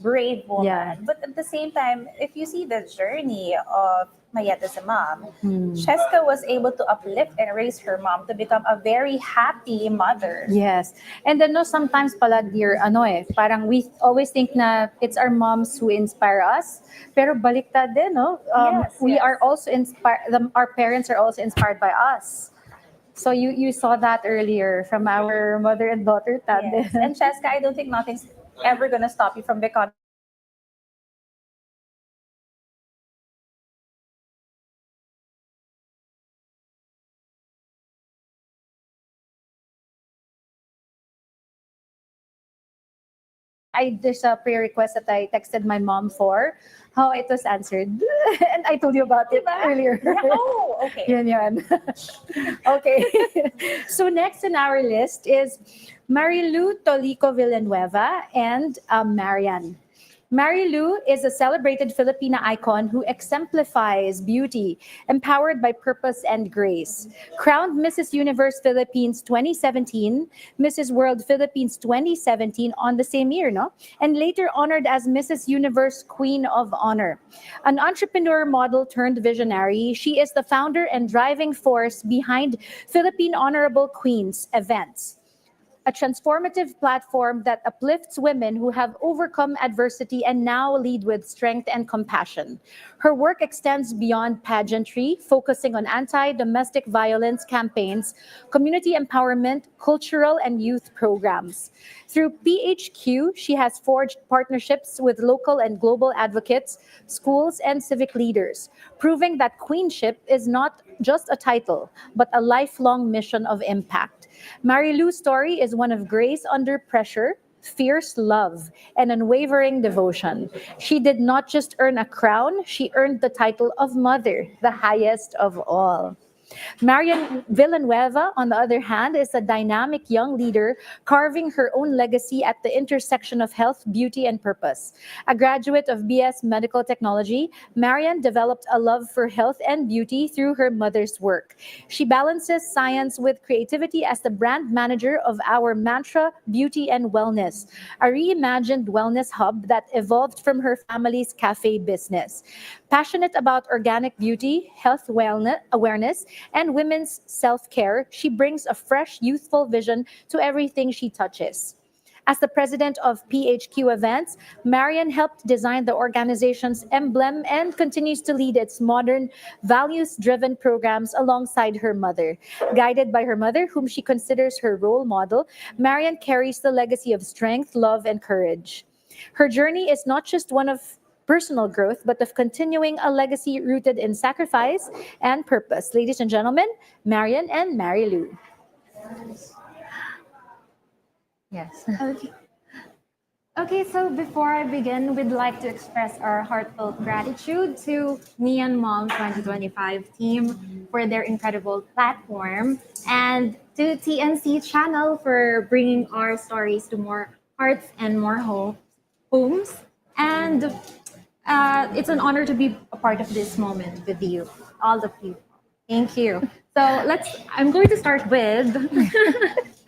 brave woman. Yeah. But at the same time, if you see the journey of Mayet as a mom, Hmm. Cheska was able to uplift and raise her mom to become a very happy mother. Yes. And then no, sometimes pala dear, parang we always think na it's our moms who inspire us. Pero baliktad din, no? We are also inspired, our parents are also inspired by us. So you saw that earlier from our mother and daughter tandem. Yes. And Cheska, I don't think nothing's ever gonna stop you from becoming There's a prayer request that I texted my mom for, how it was answered. And I told you about it earlier. Oh, okay. Yan. Okay. So next in our list is Marilu Tolico Villanueva and Marian. Marilu is a celebrated Filipina icon who exemplifies beauty, empowered by purpose and grace. Crowned Mrs. Universe Philippines 2017, Mrs. World Philippines 2017 on the same year, no? And later honored as Mrs. Universe Queen of Honor. An entrepreneur, model turned visionary, she is the founder and driving force behind Philippine Honorable Queens events, a transformative platform that uplifts women who have overcome adversity and now lead with strength and compassion. Her work extends beyond pageantry, focusing on anti-domestic violence campaigns, community empowerment, cultural and youth programs. Through PHQ, she has forged partnerships with local and global advocates, schools, and civic leaders, proving that queenship is not just a title, but a lifelong mission of impact. Marilu's story is one of grace under pressure, fierce love, and unwavering devotion. She did not just earn a crown, she earned the title of mother, the highest of all. Marian Villanueva, on the other hand, is a dynamic young leader carving her own legacy at the intersection of health, beauty, and purpose. A graduate of BS Medical Technology, Marian developed a love for health and beauty through her mother's work. She balances science with creativity as the brand manager of our Mantra Beauty and Wellness, a reimagined wellness hub that evolved from her family's cafe business. Passionate about organic beauty, health awareness, and women's self-care, she brings a fresh, youthful vision to everything she touches. As the president of PHQ Events, Marian helped design the organization's emblem and continues to lead its modern, values-driven programs alongside her mother. Guided by her mother, whom she considers her role model, Marian carries the legacy of strength, love, and courage. Her journey is not just one of personal growth, but of continuing a legacy rooted in sacrifice and purpose. Ladies and gentlemen, Marian and Marilu. Yes. Okay, so before I begin, we'd like to express our heartfelt gratitude to Me and Mom 2025 team for their incredible platform, and to TNC channel for bringing our stories to more hearts and more homes. And it's an honor to be a part of this moment with you, all of you. Thank you. So I'm going to start with, okay,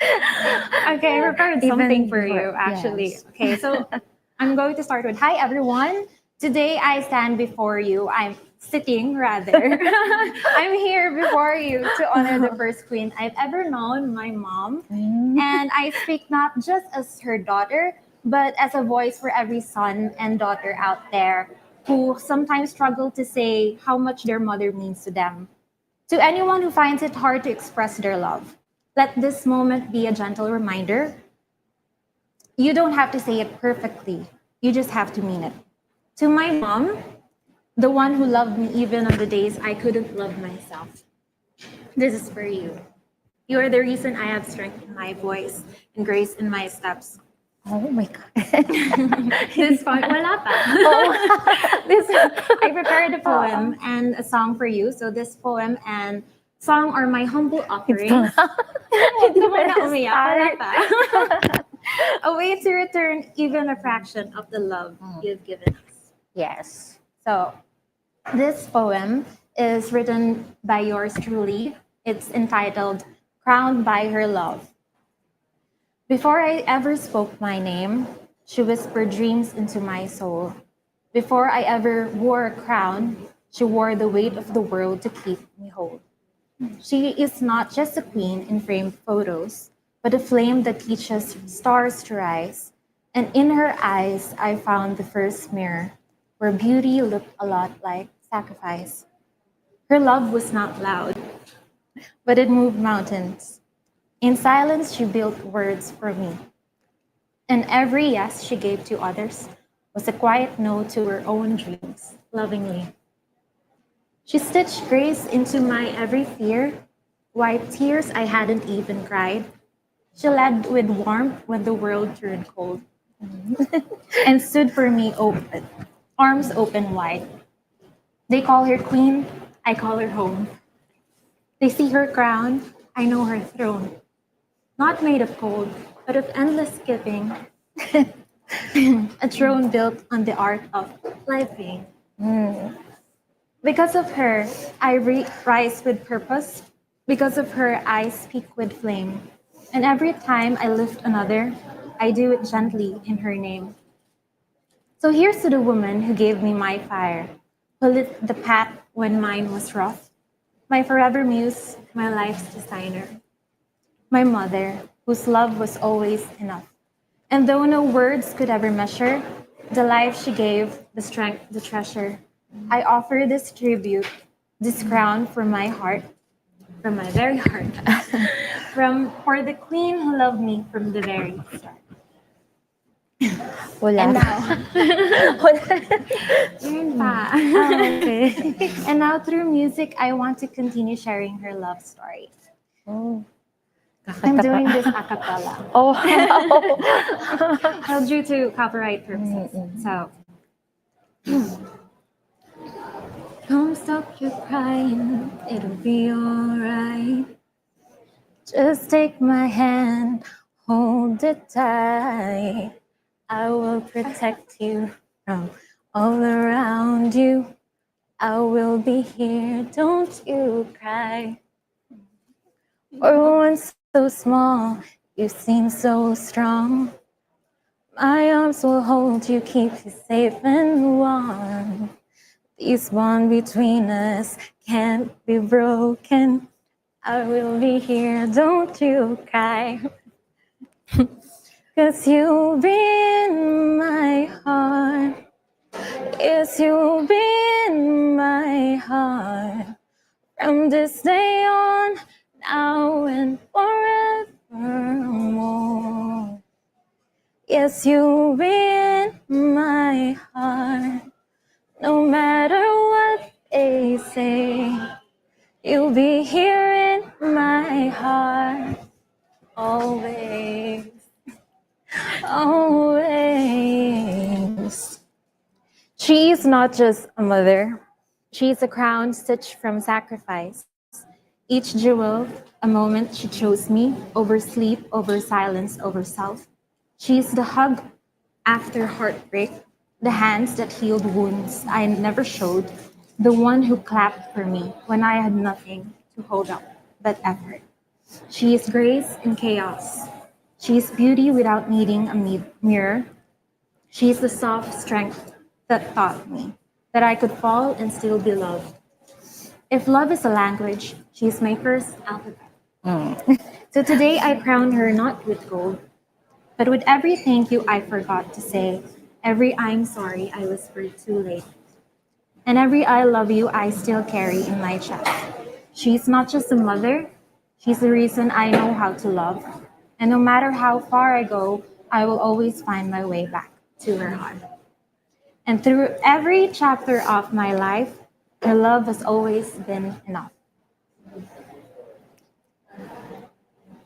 I prepared something for you, actually. Yes. Okay, so I'm going to start with, hi everyone. Today I stand before you. I'm sitting rather. I'm here before you to honor the first queen I've ever known, my mom. And I speak not just as her daughter, but as a voice for every son and daughter out there who sometimes struggle to say how much their mother means to them. To anyone who finds it hard to express their love, let this moment be a gentle reminder. You don't have to say it perfectly. You just have to mean it. To my mom, the one who loved me even on the days I couldn't love myself, this is for you. You are the reason I have strength in my voice and grace in my steps. Oh my God. This poem, wala pa. I prepared a poem and a song for you. So this poem and song are my humble offerings. Huwag ka muna umiyak, wala pa. A way to return even a fraction of the love you've given us. Yes. So this poem is written by yours truly. It's entitled Crowned by Her Love. Before I ever spoke my name, she whispered dreams into my soul. Before I ever wore a crown, she wore the weight of the world to keep me whole. She is not just a queen in framed photos, but a flame that teaches stars to rise. And in her eyes, I found the first mirror where beauty looked a lot like sacrifice. Her love was not loud, but it moved mountains. In silence, she built words for me. And every yes she gave to others was a quiet no to her own dreams, lovingly. She stitched grace into my every fear, wiped tears I hadn't even cried. She led with warmth when the world turned cold, and stood for me open, arms open wide. They call her queen, I call her home. They see her crown, I know her throne. Not made of gold, but of endless giving. A throne built on the art of living. Because of her, I rise with purpose. Because of her, I speak with flame. And every time I lift another, I do it gently in her name. So here's to the woman who gave me my fire, who lit the path when mine was rough. My forever muse, my life's designer. My mother, whose love was always enough. And though no words could ever measure the life she gave, the strength, the treasure, I offer this tribute, this crown from my heart, from my very heart, for the queen who loved me from the very start. Wala. And now, Yun pa. Okay. And now through music, I want to continue sharing her love story. Oh. I'm doing this a cappella. Oh. Well, due to copyright purposes. So, don't stop your crying, it'll be alright. Just take my hand, hold it tight. I will protect you from all around you. I will be here, don't you cry. For one so small, you seem so strong. My arms will hold you, keep you safe and warm. This bond between us can't be broken. I will be here, don't you cry. 'Cause you'll be in my heart. Yes, you'll be in my heart. From this day on, now and forevermore. Yes, you'll be in my heart. No matter what they say, you'll be here in my heart. Always, always. She's not just a mother. She's a crown stitched from sacrifice. Each jewel, a moment she chose me, over sleep, over silence, over self. She's the hug after heartbreak, the hands that healed wounds I never showed, the one who clapped for me when I had nothing to hold up but effort. She is grace in chaos. She is beauty without needing a mirror. She is the soft strength that taught me that I could fall and still be loved. If love is a language, she is my first alphabet. So today I crown her not with gold, but with every thank you I forgot to say, every I'm sorry I whispered too late, and every I love you I still carry in my chest. She's not just a mother, she's the reason I know how to love. And no matter how far I go, I will always find my way back to her heart. And through every chapter of my life, her love has always been enough.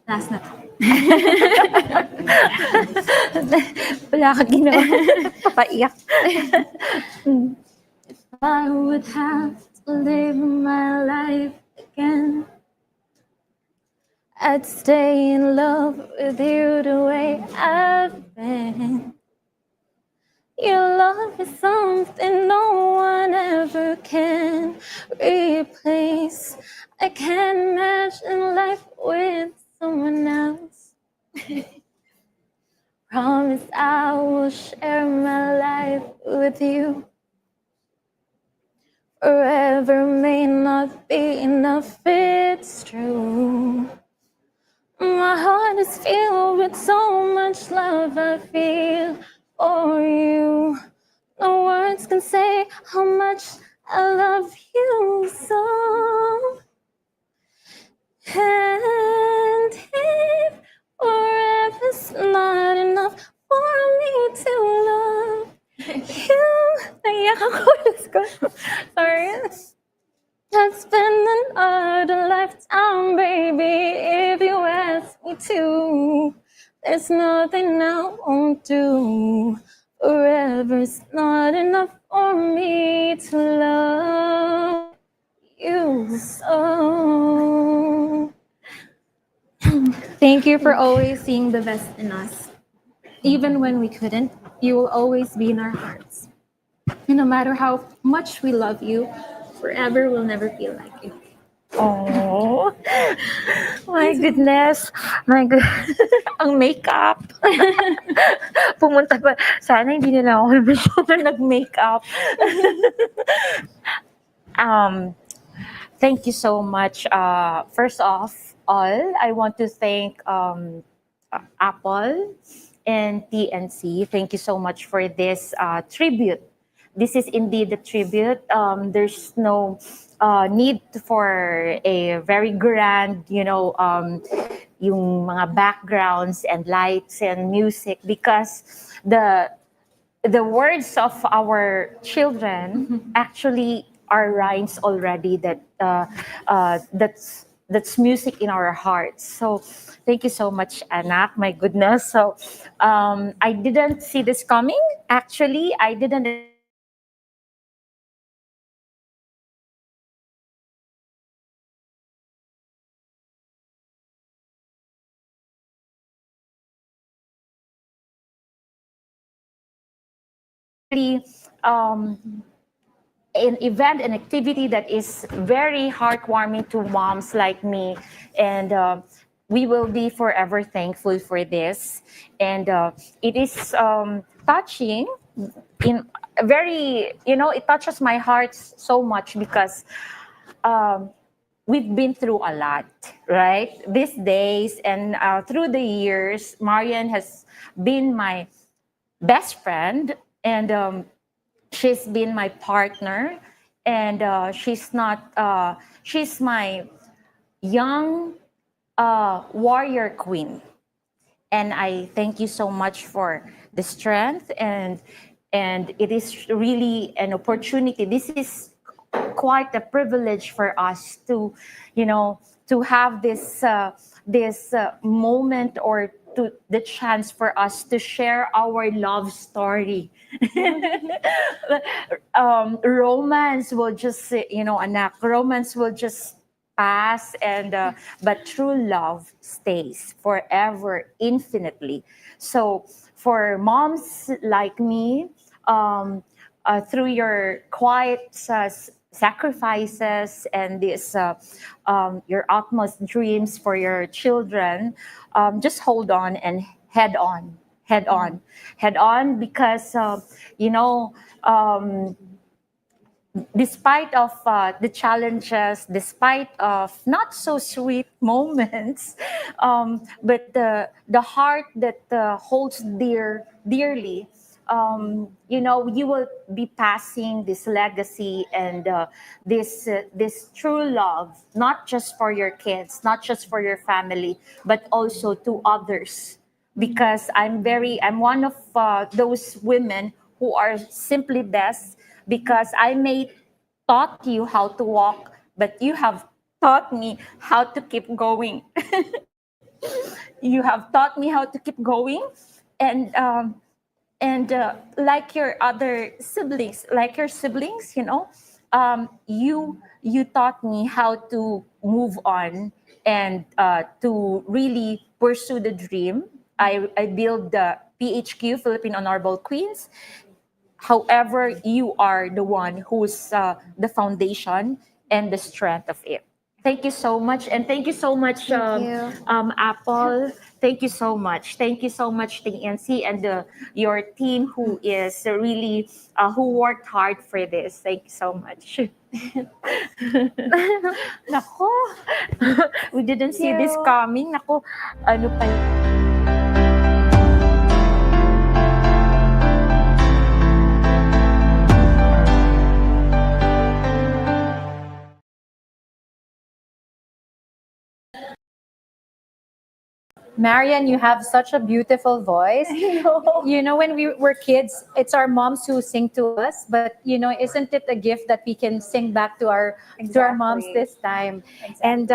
Last na. Wala ka ginawa. Papaiyak. I would have to live my life again, I'd stay in love with you the way I've been. Your love is something no one ever can replace. I can't imagine life with someone else. Promise I will share my life with you. Forever may not be enough, it's true. My heart is filled with so much love I feel for you. No words can say how much I love you so. And if forever's not enough for me to love you, naiyak ako. Let's go. Sorry. I'd spend another lifetime, baby, if you ask me to. There's nothing I won't do. Forever's not enough for me to love you so. Thank you for always seeing the best in us. Even when we couldn't, you will always be in our hearts. And no matter how much we love you, forever will never feel like you. Oh, my goodness. My goodness. Ang makeup. Pumunta pa. Sana hindi nila ako masyadong nag-makeup. Thank you so much. First off, I want to thank Apple and TNC. Thank you so much for this tribute. This is indeed a tribute. There's no need for a very grand, yung mga backgrounds and lights and music, because the words of our children actually are rhymes already that's music in our hearts. So thank you so much, Anak. My goodness. So I didn't see this coming. Actually, I didn't um, an event, an activity that is very heartwarming to moms like me. And we will be forever thankful for this. And it is touching in very, it touches my heart so much because we've been through a lot, right? These days and through the years, Marian has been my best friend, and she's been my partner, and she's my young warrior queen. And I thank you so much for the strength, and it is really an opportunity. This is quite a privilege for us to, to have this moment, or to the chance for us to share our love story. Romance will just, anak, romance will just pass, and but true love stays forever, infinitely. So for moms like me, through your quiet sacrifices and this your utmost dreams for your children, just hold on and head on, because despite of the challenges, despite of not so sweet moments, but the heart that holds dearly, you will be passing this legacy, and this true love, not just for your kids, not just for your family, but also to others. Because I'm one of those women who are simply blessed, because I may taught you how to walk, but you have taught me how to keep going. you have taught me how to keep going, and like your other siblings, like your siblings, you taught me how to move on and to really pursue the dream. I built the PHQ, Philippine Honorable Queens. However, you are the one who's the foundation and the strength of it. Thank you so much. And thank you so much, Apple. Thank you so much. Thank you so much, TNC, and your team who is really, who worked hard for this. Thank you so much. Nako, we didn't see this coming. Nako, ano pa yun? Marian, you have such a beautiful voice. You know, when we were kids, it's our moms who sing to us, but isn't it a gift that we can sing back to our moms Exactly. this time? Exactly. And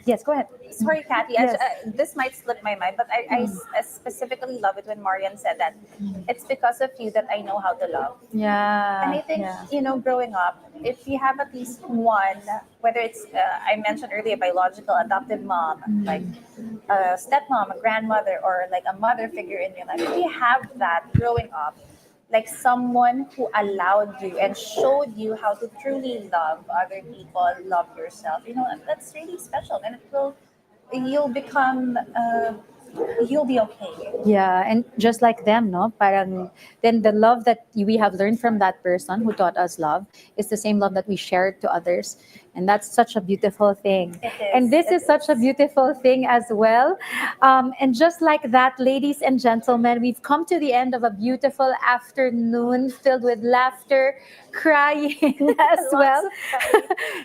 yes, go ahead. Sorry, Kathy. Yes. This might slip my mind, but I specifically love it when Marian said that it's because of you that I know how to love. Yeah. And I think, growing up, if you have at least one, whether it's, I mentioned earlier, biological, adoptive mom, like a stepmom, a grandmother, or like a mother figure in your life, if you have that growing up, like someone who allowed you and showed you how to truly love other people, love yourself, that's really special. And you'll become, you'll be okay. Yeah, and just like them, no? Parang then the love that we have learned from that person who taught us love is the same love that we shared to others. And that's such a beautiful thing. It is. And this is such a beautiful thing as well. And just like that, ladies and gentlemen, we've come to the end of a beautiful afternoon filled with laughter, crying as well.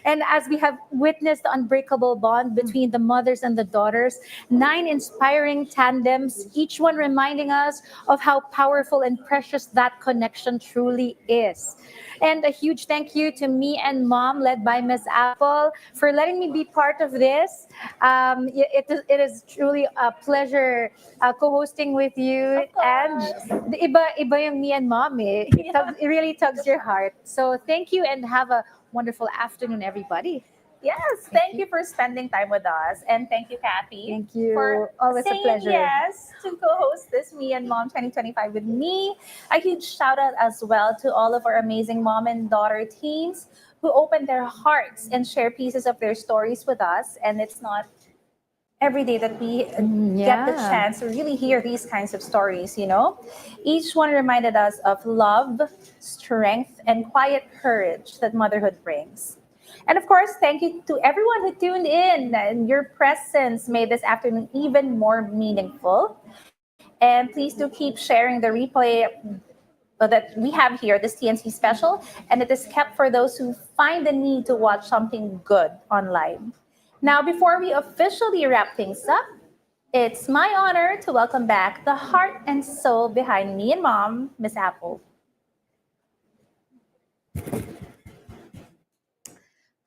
And as we have witnessed the unbreakable bond between the mothers and the daughters, 9 inspiring tandems, each one reminding us of how powerful and precious that connection truly is. And a huge thank you to me and Mom, led by Miss Apple, for letting me be part of this. It is truly a pleasure co-hosting with you. And iba yung me and Mom, eh. It really tugs your heart. So thank you and have a wonderful afternoon, everybody. Yes, thank you for spending time with us. And thank you, Kathy. Thank you. For Always a saying pleasure. yes to co-host this Me and Mom 2025 with me. A huge shout out as well to all of our amazing mom and daughter teams who open their hearts and share pieces of their stories with us. And it's not every day that we get the yeah. chance to really hear these kinds of stories, Each one reminded us of love, strength, and quiet courage that motherhood brings. And of course, thank you to everyone who tuned in. And your presence made this afternoon even more meaningful. And please do keep sharing the replay that we have here, this TNC special. And it is kept for those who find the need to watch something good online. Now, before we officially wrap things up, it's my honor to welcome back the heart and soul behind me and Mom, Miss Apple.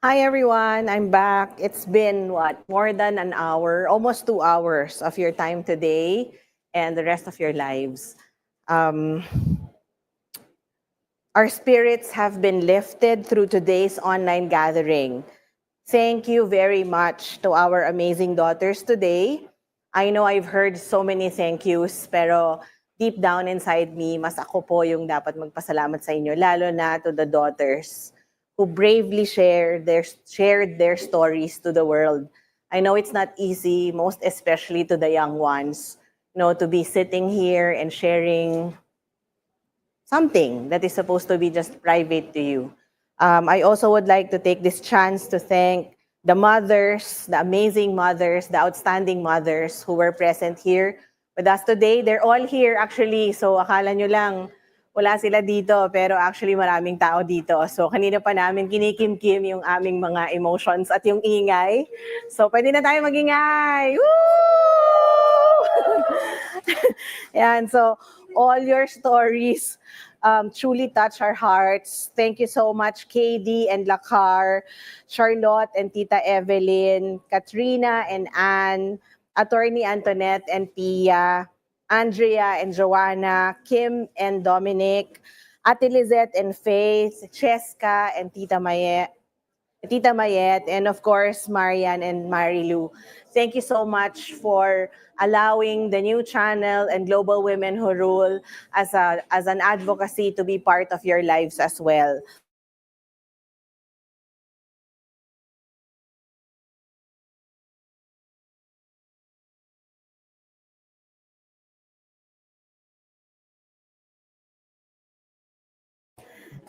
Hi everyone, I'm back. It's been more than an hour, almost 2 hours of your time today and the rest of your lives. Our spirits have been lifted through today's online gathering. Thank you very much to our amazing daughters today. I know I've heard so many thank yous, pero deep down inside me, mas ako po yung dapat magpasalamat sa inyo, lalo na to the daughters who bravely shared their stories to the world. I know it's not easy, most especially to the young ones, to be sitting here and sharing something that is supposed to be just private to you. I also would like to take this chance to thank the mothers, the amazing mothers, the outstanding mothers who were present here with us today. They're all here actually, so akala nyo lang wala sila dito, pero actually maraming tao dito. So kanina pa namin kinikimkim yung aming mga emotions at yung ingay. So pwede na tayo magingay! Woo! Yan, so all your stories truly touch our hearts. Thank you so much, KD and Lakar, Charlotte and Tita Evelyn, Katrina and Anne, Attorney Antoinette and Pia, Andrea and Joanna, Kim and Dominic, Ate Lizette and Faith, Cheska and Tita Mayet, and of course, Marian and Marilu. Thank you so much for allowing the new channel and Global Women Who Rule as an advocacy to be part of your lives as well.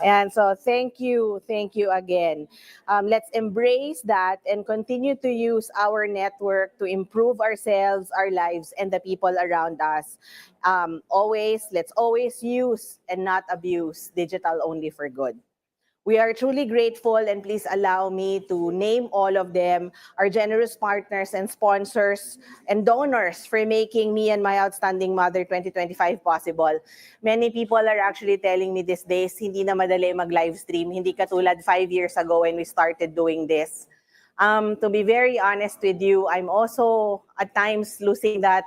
And so thank you again. Let's embrace that and continue to use our network to improve ourselves, our lives, and the people around us. Let's always use and not abuse digital only for good. We are truly grateful, and please allow me to name all of them, our generous partners and sponsors and donors for making Me and My Outstanding Mother 2025 possible. Many people are actually telling me these days, hindi na madali mag-live stream, hindi katulad 5 years ago when we started doing this. To be very honest with you, I'm also at times losing that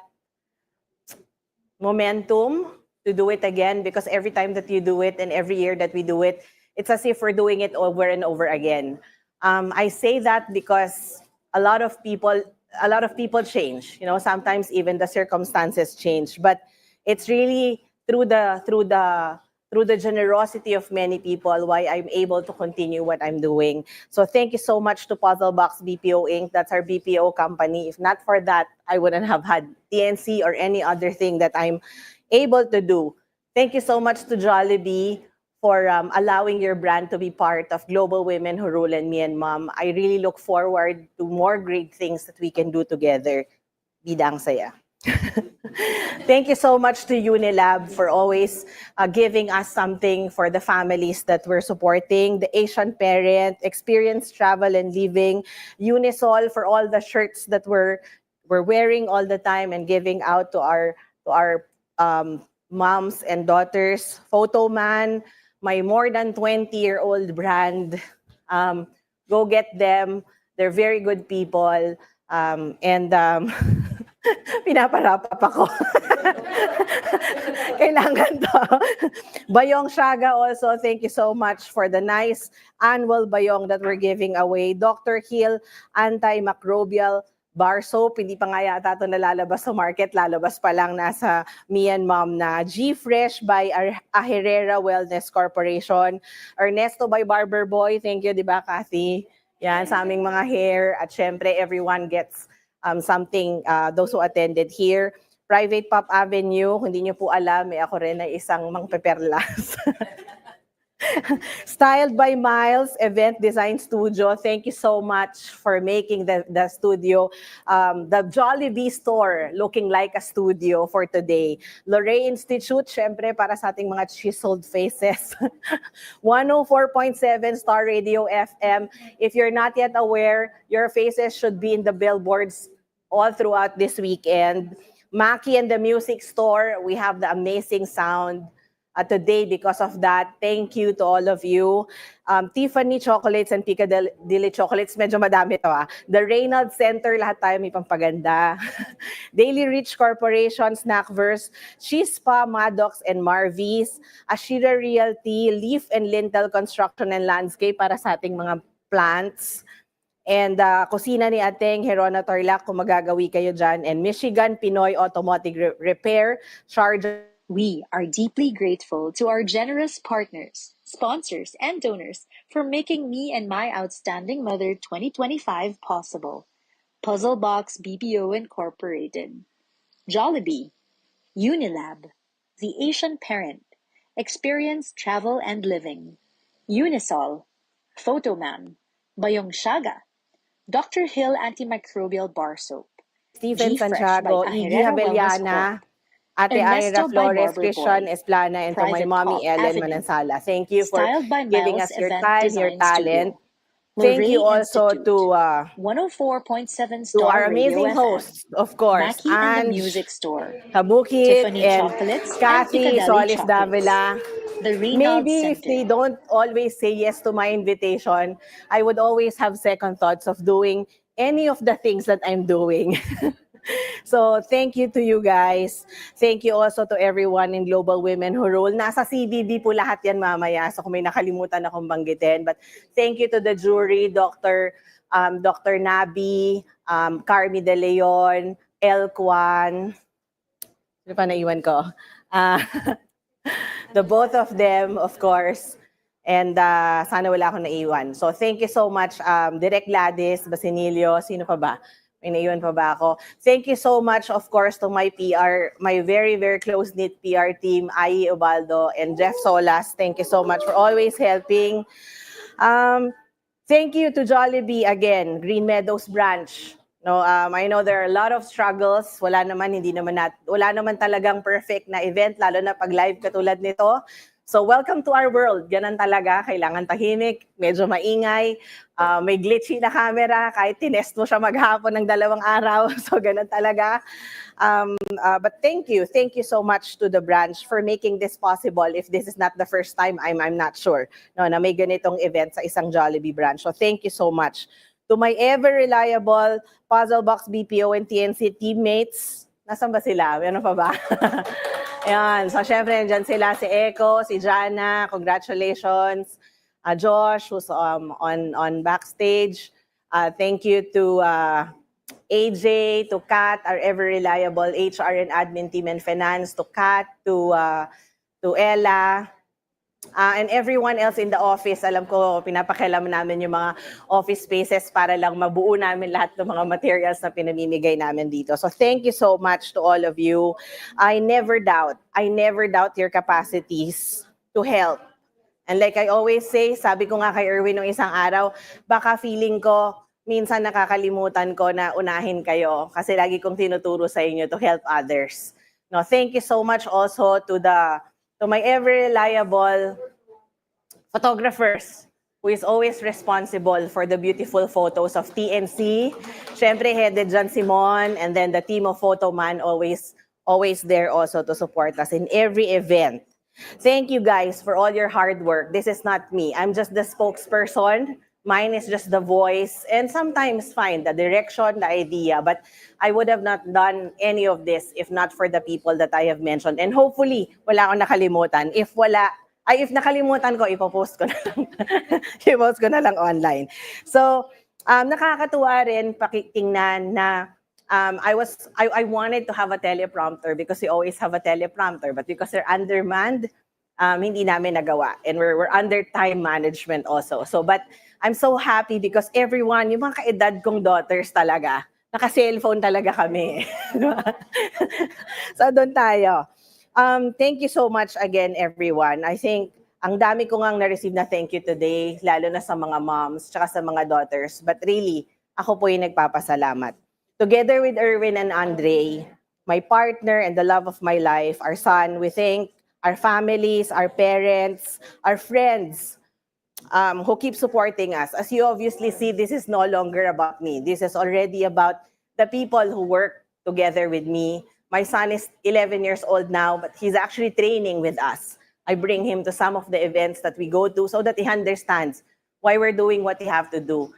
momentum to do it again, because every time that you do it and every year that we do it, it's as if we're doing it over and over again. I say that because a lot of people change. You know, sometimes even the circumstances change, but it's really through the generosity of many people why I'm able to continue what I'm doing. So thank you so much to Puzzlebox BPO Inc. That's our BPO company. If not for that, I wouldn't have had TNC or any other thing that I'm able to do. Thank you so much to Jollibee for allowing your brand to be part of Global Women Who Rule and Me and Mom. I really look forward to more great things that we can do together. Bidang saya. Thank you so much to Unilab for always giving us something for the families that we're supporting. The Asian Parent, Experience Travel and Living, Unisol for all the shirts that we're wearing all the time and giving out to our moms and daughters. Photoman, my more than 20-year-old brand. Go get them. They're very good people. Pinaparapap ako. Kailangan to. Bayong Shaga also, thank you so much for the nice annual bayong that we're giving away. Dr. Hill, antimicrobial bar soap. Hindi pa nga yata ito nalalabas sa market. Lalabas pa lang nasa Me and Mom na. G-Fresh by Herrera Wellness Corporation. Ernesto by Barber Boy. Thank you, di ba, Kathy? Yan, sa aming mga hair. At syempre, everyone gets something, those who attended here. Private Pop Avenue, kung hindi nyo po alam, ako rin ay isang mangpeperlas. Styled by Miles, Event Design Studio. Thank you so much for making the studio, the Jollibee store looking like a studio for today. Lorraine Institute, syempre para sa ating mga chiseled faces. 104.7 Star Radio FM. If you're not yet aware, your faces should be in the billboards all throughout this weekend. Maki and the Music Store, we have the amazing sound today because of that. Thank you to all of you. Tiffany Chocolates and Piccadilly Chocolates, medyo madami to ah. The Reynolds Center, lahat tayo may pampaganda. Daily Rich Corporation, Snackverse, Chispa, Maddox and Marvies, Ashira Realty, Leaf and Lintel Construction and Landscape para sa ating mga plants. And kusina ni Ateng, Herona Torlac, kung magagawi kayo dyan. And Michigan Pinoy Automotive Repair, Charger. We are deeply grateful to our generous partners, sponsors, and donors for making Me and My Outstanding Mother 2025 possible. Puzzlebox BPO Incorporated, Jollibee, Unilab, The Asian Parent, Experience Travel and Living, Unisol, Photoman, Bayong Shaga, Dr. Hill Antimicrobial Bar Soap, Stephen G-Fresh Santiago, by Iggy Ahirera Wellness Habeliana, Corp, Ate Ira Ernesto by Flores, Barber Christian Boy, Esplana, and to my Private mommy Pop Ellen Avenue, Manansala. Thank you for Styled by giving Miles us your Event time, your Design talent. Studio, Thank you Lorraine also Institute, to 104.7 to Star our Radio amazing FM, hosts, of course, Mackie and the Ange Music Store, Kabukit Tiffany and Chocolates and Kathy Piccadilly Solis Chocolates, Davila. the Reynolds Maybe if they Center, don't always say yes to my invitation, I would always have second thoughts of doing any of the things that I'm doing. So thank you to you guys. Thank you also to everyone in Global Women Who Rule. Nasa CBB po lahat yan mamaya. So kung may nakalimutan akong banggitin. But thank you to the jury, Dr. Nabi, Carmi De Leon, El Kwan. Ano pa naiwan ko? The both of them, of course. And sana wala akong naiwan. So thank you so much, Direk Gladys, Basinilio, sino pa ba? May naiwan pa ba ako? Thank you so much, of course, to my PR, my very, very close-knit PR team, Ai Ubaldo and Jeff Solas. Thank you so much for always helping. Thank you to Jollibee again, Greenmeadows branch. No, I know there are a lot of struggles. Wala naman talagang perfect na event, lalo na pag live katulad nito. So welcome to our world. Ganun talaga, kailangan tahimik, medyo maingay, may glitchy na camera, kahit tinest mo siya maghapon ng 2 araw. So ganun talaga. But thank you so much to the branch for making this possible. If this is not the first time, I'm not sure no, na may ganitong event sa isang Jollibee branch. So thank you so much. To my ever-reliable Puzzle Box BPO and TNC teammates, nasan ba sila? Ano pa ba? Ayan. So, syempre, nandyan sila, si Echo, si Jana, congratulations. Josh, who's on backstage. Thank you to AJ, to Kat, our ever-reliable HR and admin team and finance, to Kat, to Ella, and everyone else in the office. Alam ko, pinapakialam namin yung mga office spaces para lang mabuo namin lahat ng mga materials na pinamimigay namin dito. So thank you so much to all of you. I never doubt your capacities to help. And like I always say, sabi ko nga kay Erwin nung isang araw, baka feeling ko, minsan nakakalimutan ko na unahin kayo kasi lagi kong tinuturo sa inyo to help others. No, thank you so much also to my ever-reliable photographers who is always responsible for the beautiful photos of TNC. Siyempre, headed dyan si Mon, and then the team of Photoman always there also to support us in every event. Thank you guys for all your hard work. This is not me. I'm just the spokesperson. Mine is just the voice, and sometimes fine, the direction, the idea, but I would have not done any of this if not for the people that I have mentioned. And hopefully, wala akong nakalimutan. If nakalimutan ko, ipopost ko na lang. ipopost ko na lang online. So, nakakatuwa rin pakitingnan na I wanted to have a teleprompter because we always have a teleprompter, but because they're undermanned, hindi namin nagawa. And we're under time management also. So, but I'm so happy because everyone, yung mga kaedad kong daughters talaga, naka-cellphone talaga kami. So, doon tayo. Thank you so much again, everyone. I think ang dami ko ngang na-receive na thank you today, lalo na sa mga moms, tsaka sa mga daughters. But really, ako po yung nagpapasalamat. Together with Erwin and Andre, my partner and the love of my life, our son, we thank our families, our parents, our friends, who keep supporting us. As you obviously see, this is no longer about me. This is already about the people who work together with me. My son is 11 years old now, but he's actually training with us. I bring him to some of the events that we go to so that he understands why we're doing what we have to do.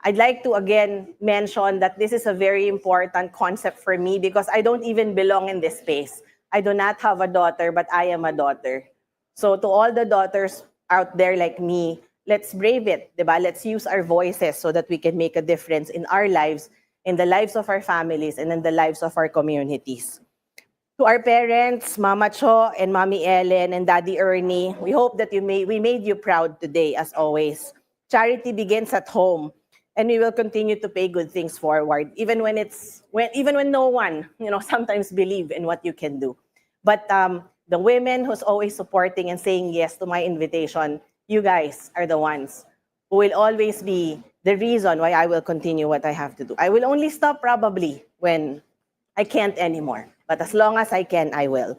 I'd like to again mention that this is a very important concept for me because I don't even belong in this space. I do not have a daughter, but I am a daughter. So to all the daughters out there like me, let's brave it, diba? Let's use our voices so that we can make a difference in our lives, in the lives of our families, and in the lives of our communities. To our parents, Mama Cho and Mommy Ellen and Daddy Ernie, we hope that we made you proud today, as always. Charity begins at home, and we will continue to pay good things forward, even when no one, sometimes believe in what you can do. But the women who's always supporting and saying yes to my invitation, you guys are the ones who will always be the reason why I will continue what I have to do. I will only stop probably when I can't anymore. But as long as I can, I will.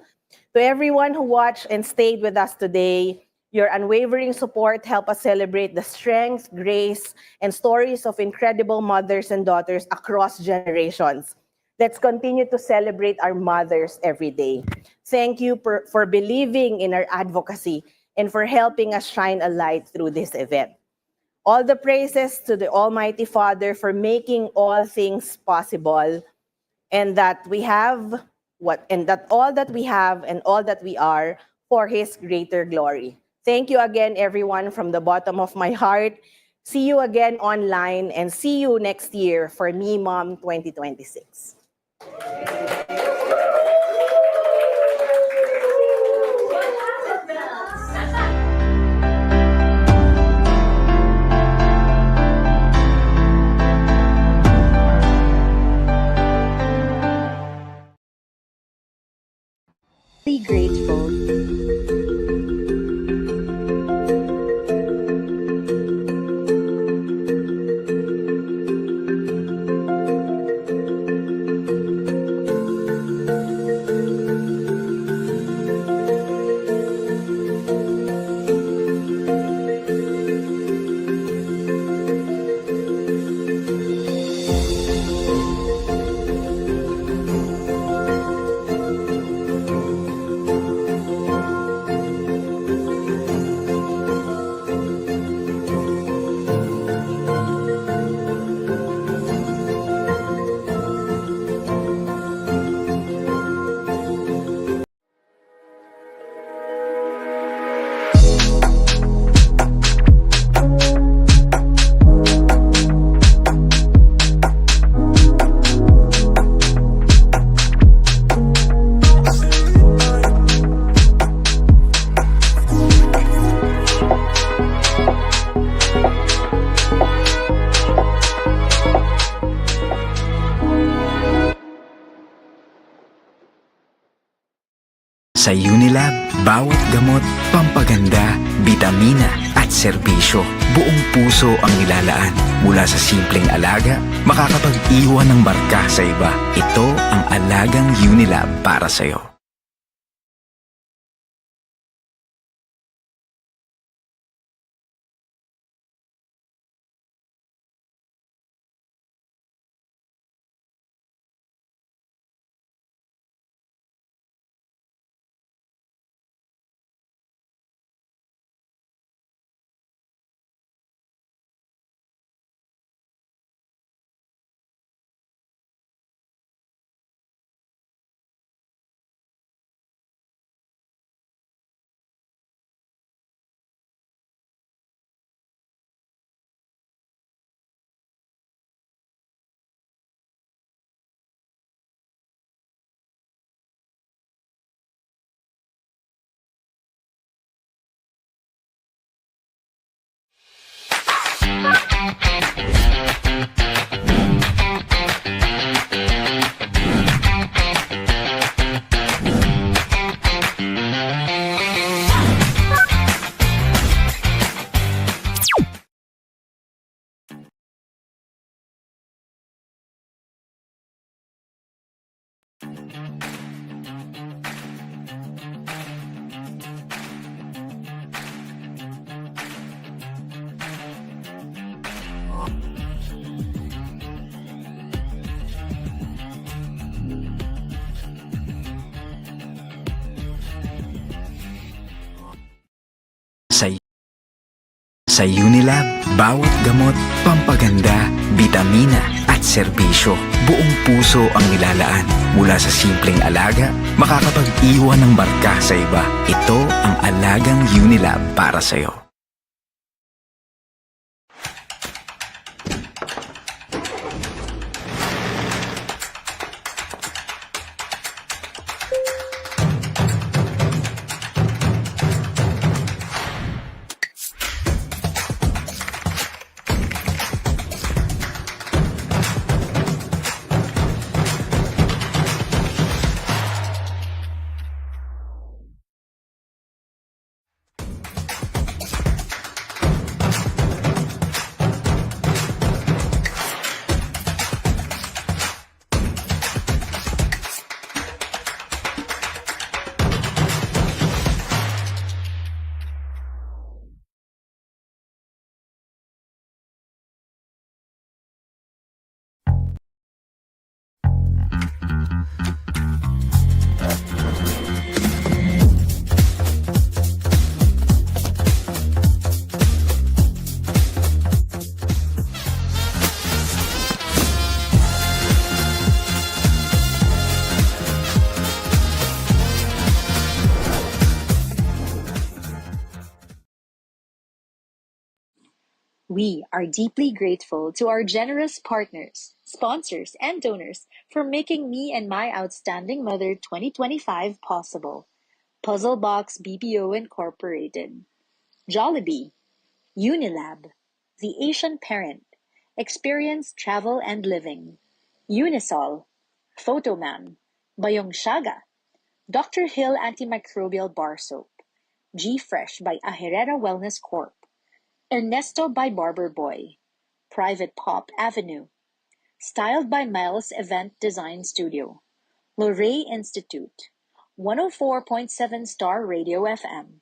To everyone who watched and stayed with us today, your unwavering support helped us celebrate the strength, grace, and stories of incredible mothers and daughters across generations. Let's continue to celebrate our mothers every day. Thank you for believing in our advocacy and for helping us shine a light through this event. All the praises to the Almighty Father for making all things possible. and that we have and that all that we have and all that we are for His greater glory. Thank you again, everyone, from the bottom of my heart. See you again online and see you next year for Me Mom 2026. Be grateful. Sa Unilab, bawat gamot, pampaganda, bitamina at serbisyo, buong puso ang nilalaan. Mula sa simpleng alaga, makakapag-iwan ng marka sa iba. Ito ang alagang Unilab para sa'yo. Sa Unilab, bawat gamot, pampaganda, bitamina at serbisyo, buong puso ang nilalaan. Mula sa simpleng alaga, makakapag-iwan ng marka sa iba. Ito ang alagang Unilab para sa'yo. We are deeply grateful to our generous partners, sponsors, and donors for making Me and My Outstanding Mother 2025 possible. Puzzle Box BPO Incorporated, Jollibee, Unilab, The Asian Parent, Experience Travel and Living, Unisol, Photoman, Bayong Shaga, Dr. Hill Antimicrobial Bar Soap, G-Fresh by Aherrera Wellness Corp., Ernesto by Barber Boy, Private Pop Avenue, Styled by Miles Event Design Studio, Luray Institute, 104.7 Star Radio FM,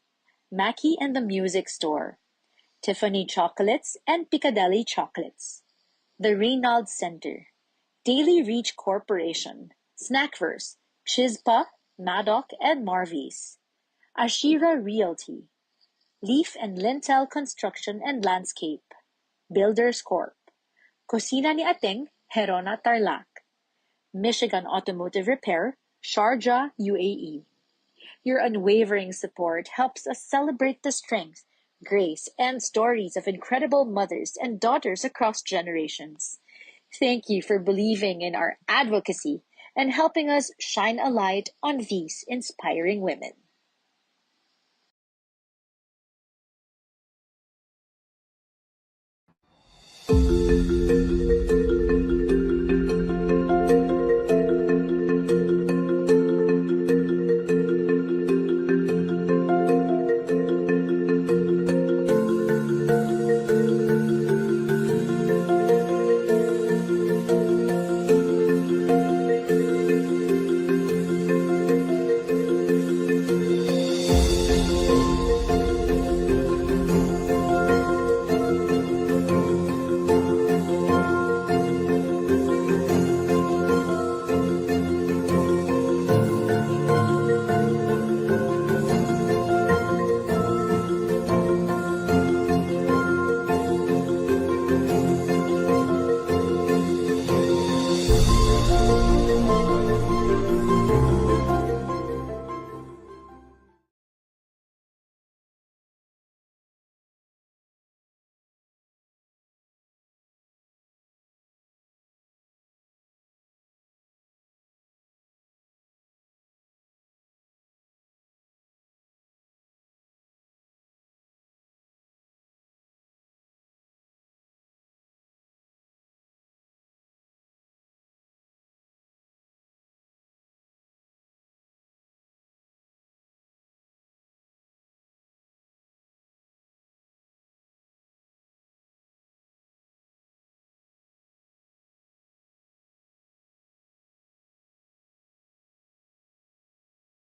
Mackie and the Music Store, Tiffany Chocolates and Piccadilly Chocolates, The Reynolds Center, Daily Reach Corporation, Snackverse, Chispa, Maddock, and Marvies, Ashira Realty, Leaf and Lintel Construction and Landscape, Builders Corp., Cocina ni Ating, Herona Tarlac, Michigan Automotive Repair, Sharjah, UAE. Your unwavering support helps us celebrate the strength, grace, and stories of incredible mothers and daughters across generations. Thank you for believing in our advocacy and helping us shine a light on these inspiring women.